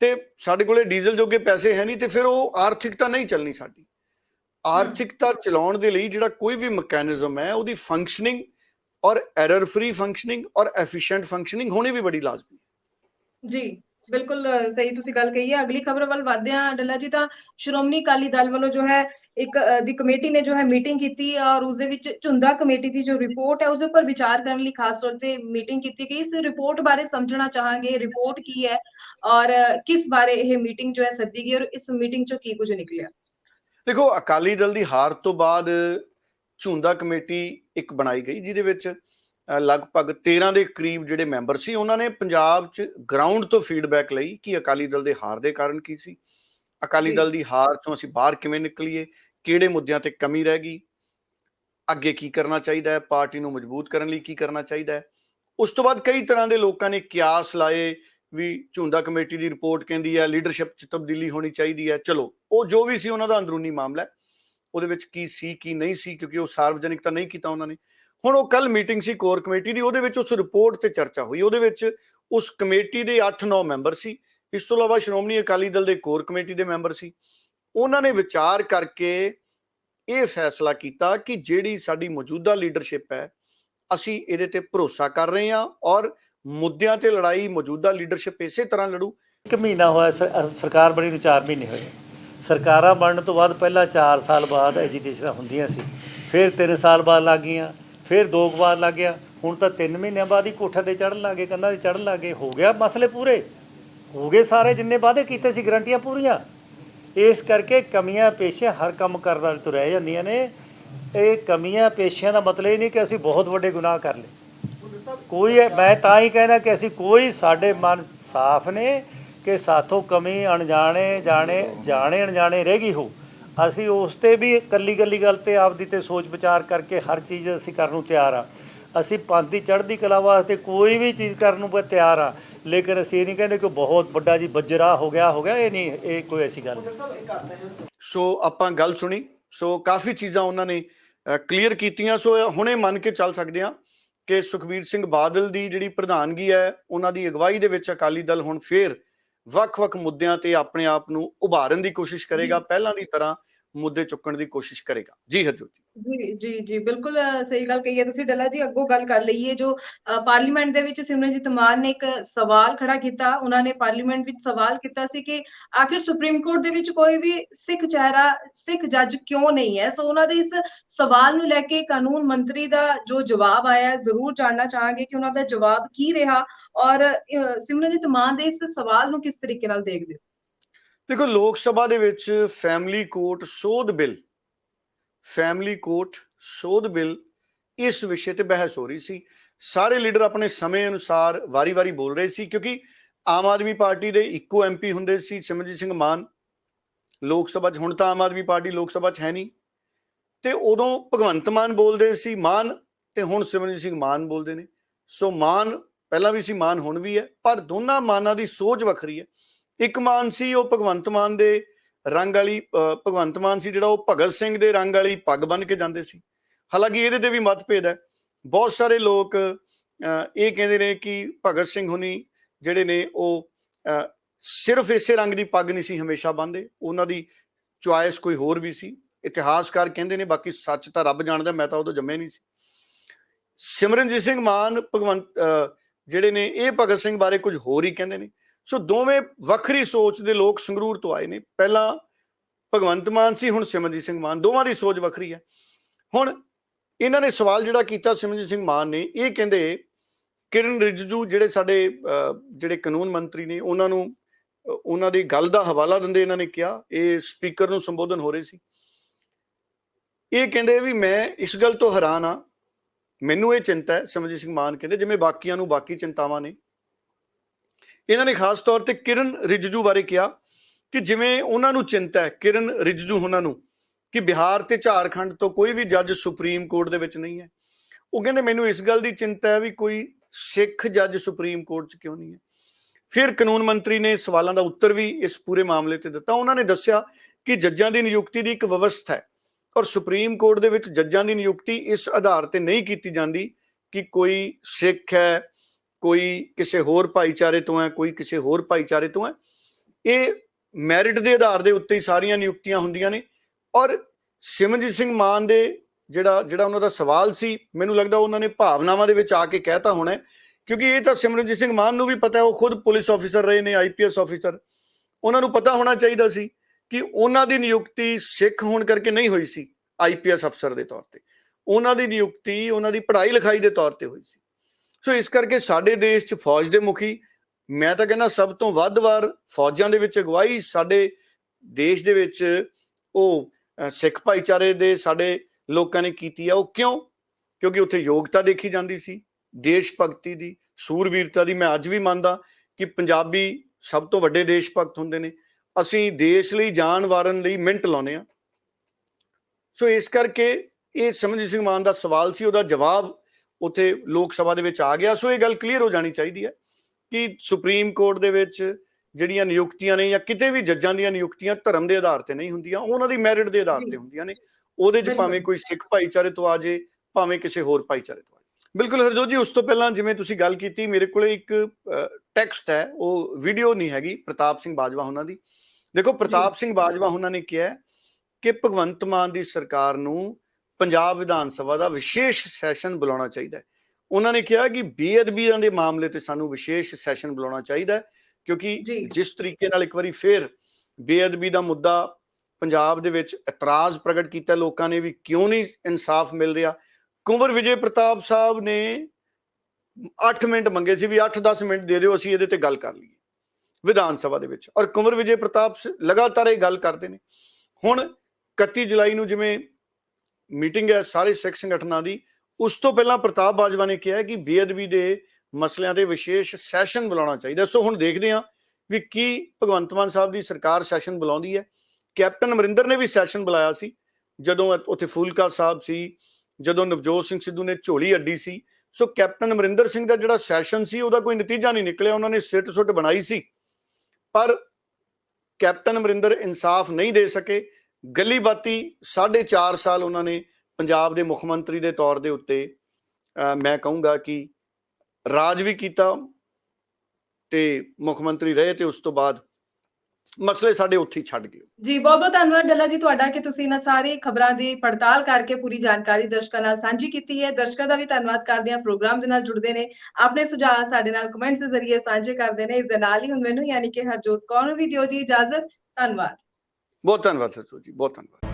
ਤੇ ਸਾਡੇ ਕੋਲੇ ਡੀਜ਼ਲ ਜੋਗੇ ਪੈਸੇ ਹੈ ਨਹੀਂ, ਤੇ ਫਿਰ ਉਹ ਆਰਥਿਕਤਾ ਨਹੀਂ ਚੱਲਣੀ। ਸਾਡੀ ਆਰਥਿਕਤਾ ਚਲਾਉਣ ਦੇ ਲਈ ਜਿਹੜਾ ਕੋਈ ਵੀ ਮੈਕੈਨਿਜ਼ਮ ਹੈ, ਉਹਦੀ ਫੰਕਸ਼ਨਿੰਗ ਔਰ ਐਰਰ ਫ੍ਰੀ ਫੰਕਸ਼ਨਿੰਗ ਔਰ ਐਫੀਸ਼ੀਐਂਟ ਫੰਕਸ਼ਨਿੰਗ ਹੋਣੀ ਵੀ ਬੜੀ ਲਾਜ਼ਮੀ ਹੈ। ਜੀ ਬਿਲਕੁਲ ਸਹੀ ਤੁਸੀਂ ਗੱਲ ਕਹੀ ਹੈ। ਅਗਲੀ ਖਬਰ ਵੱਲ ਵਧਦੇ ਹਾਂ ਡੱਲਾ ਜੀ। ਤਾਂ ਸ਼੍ਰੋਮਣੀ ਅਕਾਲੀ ਦਲ ਵੱਲੋਂ ਜੋ ਹੈ ਇੱਕ ਦੀ ਕਮੇਟੀ ਨੇ ਜੋ ਹੈ ਮੀਟਿੰਗ ਕੀਤੀ ਔਰ ਉਸ ਦੇ ਵਿੱਚ ਝੁੰਦਾ ਕਮੇਟੀ ਦੀ ਜੋ ਰਿਪੋਰਟ ਹੈ ਉਸ ਦੇ ਉੱਪਰ ਵਿਚਾਰ ਕਰਨ ਲਈ ਖਾਸ ਤੌਰ ਤੇ ਮੀਟਿੰਗ ਕੀਤੀ ਗਈ। ਇਸ ਰਿਪੋਰਟ ਬਾਰੇ ਸਮਝਣਾ ਚਾਹਾਂਗੇ, ਰਿਪੋਰਟ ਕੀ ਹੈ ਔਰ ਕਿਸ ਬਾਰੇ ਇਹ ਮੀਟਿੰਗ ਜੋ ਹੈ ਸੱਦੀ ਗਈ ਔਰ ਇਸ ਮੀਟਿੰਗ ਚੋਂ ਕੀ ਕੁਝ ਨਿਕਲਿਆ? ਦੇਖੋ, ਅਕਾਲੀ ਦਲ ਦੀ ਹਾਰ ਤੋਂ ਬਾਅਦ ਝੁੰਦਾ ਕਮੇਟੀ ਇੱਕ ਬਣਾਈ ਗਈ ਜਿਹਦੇ ਵਿੱਚ ਲਗਭਗ 13 ਦੇ ਕਰੀਬ ਜਿਹੜੇ ਮੈਂਬਰ ਸੀ, ਉਹਨਾਂ ਨੇ ਪੰਜਾਬ 'ਚ ਗਰਾਊਂਡ ਤੋਂ ਫੀਡਬੈਕ ਲਈ ਕਿ ਅਕਾਲੀ ਦਲ ਦੇ ਹਾਰ ਦੇ ਕਾਰਨ ਕੀ ਸੀ, ਅਕਾਲੀ ਦਲ ਦੀ ਹਾਰ ਚੋਂ ਅਸੀਂ ਬਾਹਰ ਕਿਵੇਂ ਨਿਕਲੀਏ, ਕਿਹੜੇ ਮੁੱਦਿਆਂ ਤੇ ਕਮੀ ਰਹਿ ਗਈ, ਅੱਗੇ ਕੀ ਕਰਨਾ ਚਾਹੀਦਾ ਹੈ, ਪਾਰਟੀ ਨੂੰ ਮਜ਼ਬੂਤ ਕਰਨ ਲਈ ਕੀ ਕਰਨਾ ਚਾਹੀਦਾ ਹੈ। ਉਸ ਤੋਂ ਬਾਅਦ ਕਈ ਤਰ੍ਹਾਂ ਦੇ ਲੋਕਾਂ ਨੇ ਕਿਆਸ ਲਾਏ ਵੀ ਝੁੰਦਾ ਕਮੇਟੀ ਦੀ ਰਿਪੋਰਟ ਕਹਿੰਦੀ ਹੈ ਲੀਡਰਸ਼ਿਪ 'ਚ ਤਬਦੀਲੀ ਹੋਣੀ ਚਾਹੀਦੀ ਹੈ। ਚਲੋ, ਉਹ ਜੋ ਵੀ ਸੀ ਉਹਨਾਂ ਦਾ ਅੰਦਰੂਨੀ ਮਾਮਲਾ, ਉਹਦੇ ਵਿੱਚ ਕੀ ਸੀ ਕੀ ਨਹੀਂ ਸੀ, ਕਿਉਂਕਿ ਉਹ ਸਾਰਵਜਨਿਕ ਤਾਂ ਨਹੀਂ ਕੀਤਾ ਉਹਨਾਂ ਨੇ। ਹੁਣ ਉਹ ਕੱਲ ਮੀਟਿੰਗ ਸੀ ਕੋਰ ਕਮੇਟੀ ਦੀ, ਉਹਦੇ ਵਿੱਚ ਉਸ ਰਿਪੋਰਟ ਤੇ ਚਰਚਾ ਹੋਈ। ਉਹਦੇ ਵਿੱਚ ਉਸ ਕਮੇਟੀ ਦੇ 8-9 ਮੈਂਬਰ ਸੀ, ਇਸ ਤੋਂ ਇਲਾਵਾ ਸ਼੍ਰੋਮਣੀ ਅਕਾਲੀ ਦਲ ਦੇ ਕੋਰ ਕਮੇਟੀ ਦੇ ਮੈਂਬਰ ਸੀ। ਉਹਨਾਂ ਨੇ ਵਿਚਾਰ ਕਰਕੇ ਇਹ ਫੈਸਲਾ ਕੀਤਾ ਕਿ ਜਿਹੜੀ ਸਾਡੀ ਮੌਜੂਦਾ ਲੀਡਰਸ਼ਿਪ ਹੈ, ਅਸੀਂ ਇਹਦੇ ਤੇ ਭਰੋਸਾ ਕਰ ਰਹੇ ਹਾਂ ਔਰ ਮੁੱਦਿਆਂ ਤੇ ਲੜਾਈ ਮੌਜੂਦਾ ਲੀਡਰਸ਼ਿਪ ਇਸੇ ਤਰ੍ਹਾਂ ਲੜੂ। 1 ਮਹੀਨਾ ਹੋਇਆ ਸਰਕਾਰ ਬਣੀ ਨੂੰ, 4 ਮਹੀਨੇ ਹੋਏ। ਸਰਕਾਰਾਂ ਬਣਨ ਤੋਂ ਬਾਅਦ ਪਹਿਲਾਂ 4 ਸਾਲ ਬਾਅਦ ਐਜੀਟੇਸ਼ਨਾਂ ਹੁੰਦੀਆਂ ਸੀ, ਫਿਰ 3 ਸਾਲ ਬਾਅਦ ਲੱਗ ਗਈਆਂ, ਫਿਰ 2 ਬਾਅਦ ਲੱਗ ਗਿਆ, ਹੁਣ ਤਾਂ 3 ਮਹੀਨਿਆਂ ਬਾਅਦ ਹੀ ਕੋਠੇ ਤੇ ਚੜ੍ਹਨ ਲੱਗੇ, ਕੰਧਾਂ 'ਤੇ ਚੜ੍ਹਨ ਲੱਗੇ। ਹੋ ਗਿਆ ਮਸਲੇ ਪੂਰੇ ਹੋ ਗਏ, ਸਾਰੇ ਜਿੰਨੇ ਵਾਅਦੇ ਕੀਤੇ ਸੀ ਗਰੰਟੀਆਂ ਪੂਰੀਆਂ। ਇਸ ਕਰਕੇ ਕਮੀਆਂ ਪੇਸ਼ੀਆਂ ਹਰ ਕੰਮ ਕਰਨ ਵਾਲੇ ਤੋਂ ਰਹਿ ਜਾਂਦੀਆਂ ਨੇ। ਇਹ ਕਮੀਆਂ ਪੇਸ਼ੀਆਂ ਦਾ ਮਤਲਬ ਇਹ ਨਹੀਂ ਕਿ ਅਸੀਂ ਬਹੁਤ ਵੱਡੇ ਗੁਨਾਹ ਕਰ ਲਏ। ਕੋਈ ਮੈਂ ਤਾਂ ਹੀ ਕਹਿਣਾ ਕਿ ਅਸੀਂ ਕੋਈ, ਸਾਡੇ ਮਨ ਸਾਫ਼ ਨੇ ਕਿ ਸਾਥੋਂ ਕਮੀ ਜਾਣੇ ਅਣਜਾਣੇ ਰਹਿ ਗਈ ਹੋ। ਅਸੀਂ ਉਸ 'ਤੇ ਵੀ ਇਕੱਲੀ ਗੱਲ 'ਤੇ ਆਪਦੀ 'ਤੇ ਸੋਚ ਵਿਚਾਰ ਕਰਕੇ ਹਰ ਚੀਜ਼ ਅਸੀਂ ਕਰਨ ਨੂੰ ਤਿਆਰ ਹਾਂ। ਅਸੀਂ ਪੰਥ ਦੀ ਚੜ੍ਹਦੀ ਕਲਾ ਵਾਸਤੇ ਕੋਈ ਵੀ ਚੀਜ਼ ਕਰਨ ਨੂੰ ਤਿਆਰ ਹਾਂ, ਲੇਕਿਨ ਅਸੀਂ ਇਹ ਨਹੀਂ ਕਹਿੰਦੇ ਕਿ ਬਹੁਤ ਵੱਡਾ ਜੀ ਬੱਜਰਾ ਹੋ ਗਿਆ, ਇਹ ਨਹੀਂ, ਇਹ ਕੋਈ ਐਸੀ ਗੱਲ ਨਹੀਂ। ਸੋ ਆਪਾਂ ਗੱਲ ਸੁਣੀ, ਸੋ ਕਾਫੀ ਚੀਜ਼ਾਂ ਉਹਨਾਂ ਨੇ ਕਲੀਅਰ ਕੀਤੀਆਂ। ਸੋ ਹੁਣੇ ਮੰਨ ਕੇ ਚੱਲ ਸਕਦੇ ਹਾਂ ਕਿ ਸੁਖਬੀਰ ਸਿੰਘ ਬਾਦਲ ਦੀ ਜਿਹੜੀ ਪ੍ਰਧਾਨਗੀ ਹੈ, ਉਹਨਾਂ ਦੀ ਅਗਵਾਈ ਦੇ ਵਿੱਚ ਅਕਾਲੀ ਦਲ ਹੁਣ ਫੇਰ ਵੱਖ-ਵੱਖ ਮੁੱਦਿਆਂ ਤੇ ਆਪਣੇ ਆਪ ਨੂੰ ਉਭਾਰਨ ਦੀ ਕੋਸ਼ਿਸ਼ ਕਰੇਗਾ, ਪਹਿਲਾਂ ਦੀ ਤਰ੍ਹਾਂ ਮੁੱਦੇ ਚੁੱਕਣ ਦੀ ਕੋਸ਼ਿਸ਼ ਕਰੇਗਾ। ਜੀ ਹਰਜੋਤ ਜੀ ਬਿਲकुल सही गल कही है तुसीं डल्ला जी। अगों गल कर लईए जो पार्लीमेंट दे विच सिमरनजीत मान ने एक सवाल खड़ा कीता, उन्हां ने पार्लीमेंट विच सवाल कीता सी कि आखिर सुप्रीम कोर्ट दे विच कोई भी सिख चेहरा, सिख जज क्यों नहीं है। सो उन्हां दे इस सवाल नूं लैके कानून मंत्री दा जो जवाब आया है, जरूर जानना चाहांगे कि उन्हां दा जवाब की रहा और सिमरनजीत मान दे इस सवाल नूं किस तरीके नाल देखदे हो। देखो, लोक सभा दे विच फैमिली कोर्ट सोध बिल, फैमिली कोर्ट सोध बिल इस विषय ते बहस हो रही सी। सारे लीडर अपने समय अनुसार वारी वारी बोल रहे सी, क्योंकि आम आदमी पार्टी दे इक्को MP हुंदे सी सिमरनजीत सिंह मान लोक सभा च। हुण तां आम आदमी पार्टी लोक सभा च है नहीं, ते उदों भगवंत मान बोलदे सी मान, ते हुण सिमरनजीत सिंह मान बोलदे ने। सो मान पहलां भी सी, मान हुण भी है, पर दोनां मानां दी सोच वखरी है। एक मान सी वो भगवंत मान दे रंग वाली, भगवंत मान सी जिहड़ा वो भगत सिंह दे रंग वाली पग बन के जांदे सी। हालांकि इहदे ते भी मतभेद है, बहुत सारे लोग ये कहते ने कि भगत सिंह हुनी जिहड़े ने वो सिर्फ इसे रंग की पग नहीं सी हमेशा बन्नदे, उन्हां दी चॉइस कोई होर भी सी। इतिहासकार कहते ने, बाकी सच तां रब जाणदा, मैं तां उदों जम्मे नहीं सी। सिमरनजीत सिंह मान भगवंत जिहड़े ने ये भगत सिंह बारे कुछ होर ही कहंदे ने। सो दोवें वखरी सोच दे लोग संगरूर तो आए ने। पहला भगवंत मान सी, हुण सिमरनजीत सिंह मान, दोवां दी सोच वखरी है। हुण इन्हां ने सवाल जिहड़ा कीता सिमरनजीत सिंह मान ने, ये कहंदे किरण रिजिजू जिहड़े साडे जिहड़े कानून मंत्री ने, उन्हां नूं उन्हां दी गल दा हवाला दिंदे इन्हां ने कहा, ये स्पीकर नूं संबोधन हो रहे सी, ये कहंदे भी मैं इस गल तो हैरान हाँ, मैनूं ये चिंता है। सिमरनजीत सिंह मान कहंदे जिवें बाकियां नूं बाकी चिंतावां ने। इन्हां ने खास तौर ते किरण रिजिजू बारे कहा कि जिवें उन्हां नूं चिंता है, किरण रिजिजू हुणां नूं, कि बिहार ते झारखंड तो कोई भी जज सुप्रीम कोर्ट दे विच नहीं है। वो कहंदे मैनूं इस गल दी चिंता है भी कोई सिख जज सुप्रीम कोर्ट च क्यों नहीं है। फिर कानून मंत्री ने सवालों का उत्तर भी इस पूरे मामले ते दिता। उन्होंने दस्सिया कि जजां दी नियुक्ति दी एक व्यवस्था है और सुप्रीम कोर्ट दे विच जजां दी नियुक्ति इस आधार ते नहीं की जाती कि कोई सिख है, कोई किसी होर भाईचारे तो है, कोई किसी होर भाईचारे तो है। ये मैरिट के आधार के उत्ते ही सारियां नियुक्तियां हुंदियां ने। और सिमरनजीत सिंह मान दे जिहड़ा उन्हां दा सवाल सी, मैनूं लगदा उन्होंने भावनावां दे विच आके कहता होना है, क्योंकि ये तो सिमरनजीत सिंह मान नूं भी पता है, वो खुद पुलिस ऑफिसर रहे ने, IPS ऑफिसर, उन्होंने पता होना चाहिए सी कि उन्हां दी नियुक्ति सिख होण करके नहीं हुई सी IPS अफसर के तौर पर, उन्हां दी नियुक्ति उन्हां दी पढ़ाई लिखाई के तौर पर हुई सी। सो इस करके साडे देश च फौज के मुखी, मैं तो कहना सब तो वध वार फौजां दे विच अगवाई साडे देश दे विच वो सिख भाईचारे दे साडे लोकां ने कीती है। वो क्यों? क्योंकि उत्थे योग्यता देखी जाती सी, देश भगती दी, सूरवीरता दी। मैं अज भी मानदा कि पंजाबी सब तो वड्डे देश भगत हुंदे ने। असीं देश लई जान वारन लई मिंट लाउने आ। सो इस करके ये सिमरनजीत सिंह मान दा सवाल सी, उहदा जवाब उत्थे लोक सभा दे विच आ गया। सो ये गल क्लीयर हो जानी चाहिए है कि सुप्रीम कोर्ट दे विच जिहड़ियां नियुक्तियां ने या किते भी जजां दीयां नियुक्तियां धर्म के आधार ते नहीं हुंदियां, उहनां दी मैरिट के आधार ते हुंदियां ने। ਉਹਦੇ ਚ ਭਾਵੇਂ ਕੋਈ ਸਿੱਖ ਭਾਈਚਾਰੇ ਤੋਂ ਆ ਜੇ, ਭਾਵੇਂ ਕਿਸੇ ਹੋਰ ਭਾਈਚਾਰੇ ਤੋਂ ਆ ਜੇ। ਬਿਲਕੁਲ ਹਰਜੋਤ ਜੀ, ਉਸ ਤੋਂ ਪਹਿਲਾਂ ਜਿਵੇਂ ਤੁਸੀਂ ਗੱਲ ਕੀਤੀ, ਮੇਰੇ ਕੋਲੇ ਇੱਕ ਟੈਕਸਟ ਹੈ, ਉਹ ਵੀਡੀਓ ਨਹੀਂ ਹੈਗੀ, ਪ੍ਰਤਾਪ ਸਿੰਘ ਬਾਜਵਾ ਉਹਨਾਂ ਦੀ। ਦੇਖੋ, ਪ੍ਰਤਾਪ ਸਿੰਘ ਬਾਜਵਾ ਉਹਨਾਂ ਨੇ ਕਿਹਾ ਕਿ ਭਗਵੰਤ ਮਾਨ ਦੀ ਸਰਕਾਰ ਨੂੰ ਪੰਜਾਬ ਵਿਧਾਨ ਸਭਾ ਦਾ ਵਿਸ਼ੇਸ਼ ਸੈਸ਼ਨ ਬੁਲਾਉਣਾ ਚਾਹੀਦਾ ਹੈ। ਉਹਨਾਂ ਨੇ ਕਿਹਾ ਕਿ ਬੇਅਦਬੀਆਂ ਦੇ ਮਾਮਲੇ ਤੇ ਸਾਨੂੰ ਵਿਸ਼ੇਸ਼ ਸੈਸ਼ਨ ਬੁਲਾਉਣਾ ਚਾਹੀਦਾ ਹੈ, ਕਿਉਂਕਿ ਜਿਸ ਤਰੀਕੇ ਨਾਲ ਇੱਕ ਵਾਰੀ ਫੇਰ ਬੇਅਦਬੀ ਦਾ ਮੁੱਦਾ ਪੰਜਾਬ ਦੇ ਵਿੱਚ ਇਤਰਾਜ਼ ਪ੍ਰਗਟ ਕੀਤਾ ਲੋਕਾਂ ਨੇ ਵੀ ਕਿਉਂ ਨਹੀਂ ਇਨਸਾਫ ਮਿਲ ਰਿਹਾ। ਕੁੰਵਰ ਵਿਜੇ ਪ੍ਰਤਾਪ ਸਾਹਿਬ ਨੇ 8 ਮਿੰਟ ਮੰਗੇ ਸੀ ਵੀ 8-10 ਮਿੰਟ ਦੇ ਦਿਓ, ਅਸੀਂ ਇਹਦੇ ਤੇ ਗੱਲ ਕਰ ਲਈਏ ਵਿਧਾਨ ਸਭਾ ਦੇ ਵਿੱਚ। ਔਰ ਕੁੰਵਰ ਵਿਜੇ ਪ੍ਰਤਾਪ ਲਗਾਤਾਰ ਇਹ ਗੱਲ ਕਰਦੇ ਨੇ। ਹੁਣ 31 ਜੁਲਾਈ ਨੂੰ ਜਿਵੇਂ ਮੀਟਿੰਗ ਹੈ ਸਾਰੇ ਸਿੱਖ ਸੰਗਠਨਾਂ ਦੀ, ਉਸ ਤੋਂ ਪਹਿਲਾਂ ਪ੍ਰਤਾਪ ਬਾਜਵਾ ਨੇ ਕਿਹਾ ਕਿ ਬੇਅਦਬੀ ਦੇ ਮਸਲਿਆਂ ਤੇ ਵਿਸ਼ੇਸ਼ ਸੈਸ਼ਨ ਬੁਲਾਉਣਾ ਚਾਹੀਦਾ। ਸੋ ਹੁਣ ਦੇਖਦੇ ਹਾਂ ਵੀ ਕੀ ਭਗਵੰਤ ਮਾਨ ਸਾਹਿਬ ਦੀ ਸਰਕਾਰ ਸੈਸ਼ਨ ਬੁਲਾਉਂਦੀ ਹੈ। कैप्टन अमरिंदर ने भी सैशन बुलाया सी, जदों उत्थे फूलका साहब सी, जदों नवजोत सिंह सिद्धू ने झोली अड्डी सी। ਸੋ ਕੈਪਟਨ ਅਮਰਿੰਦਰ ਸਿੰਘ ਦਾ ਜਿਹੜਾ ਸੈਸ਼ਨ ਸੀ ਉਹਦਾ ਕੋਈ ਨਤੀਜਾ ਨਹੀਂ ਨਿਕਲਿਆ। ਉਹਨਾਂ ਨੇ ਸਿੱਟ ਸੁੱਟ ਬਣਾਈ ਸੀ, ਪਰ ਕੈਪਟਨ ਅਮਰਿੰਦਰ ਇਨਸਾਫ ਨਹੀਂ ਦੇ ਸਕੇ। ਗੱਲੀ ਬਾਤੀ 4.5 ਸਾਲ ਉਹਨਾਂ ਨੇ ਪੰਜਾਬ ਦੇ ਮੁੱਖ ਮੰਤਰੀ ਦੇ ਤੌਰ ਦੇ ਉੱਤੇ ਮੈਂ ਕਹੂੰਗਾ ਕਿ ਰਾਜ ਵੀ ਕੀਤਾ ਤੇ ਮੁੱਖ ਮੰਤਰੀ ਰਹੇ, ਤੇ ਉਸ ਤੋਂ ਬਾਅਦ ਮਸਲੇ ਸਾਡੇ ਉੱਥੇ ਹੀ ਛੱਡ ਗਏ। ਜੀ ਬਹੁਤ ਬਹੁਤ ਧੰਨਵਾਦ ਡੱਲਾ ਜੀ ਤੁਹਾਡਾ ਕਿ ਤੁਸੀਂ ਇਹਨਾਂ ਸਾਰੀ ਖਬਰਾਂ ਦੀ ਪੜਤਾਲ ਕਰਕੇ ਪੂਰੀ ਜਾਣਕਾਰੀ ਦਰਸ਼ਕਾਂ ਨਾਲ ਸਾਂਝੀ ਕੀਤੀ ਹੈ। ਦਰਸ਼ਕਾਂ ਦਾ ਵੀ ਧੰਨਵਾਦ ਕਰਦੇ ਹਾਂ, ਪ੍ਰੋਗਰਾਮ ਦੇ ਨਾਲ ਜੁੜਦੇ ਨੇ, ਆਪਣੇ ਸੁਝਾਅ ਸਾਡੇ ਨਾਲ ਕਮੈਂਟਸ ਦੇ ਜ਼ਰੀਏ ਸਾਂਝੇ ਕਰਦੇ ਨੇ। ਇਸ ਦੇ ਨਾਲ ਹੀ ਹੁਣ ਮੈਨੂੰ ਯਾਨੀ ਕਿ ਹਰਜੋਤ ਕੌਰ ਨੂੰ ਵੀ ਦਿਓ ਜੀ ਇਜਾਜ਼ਤ। ਧੰਨਵਾਦ। ਬਹੁਤ ਧੰਨਵਾਦ ਸਰ ਜੀ, ਬਹੁਤ ਧੰਨਵਾਦ।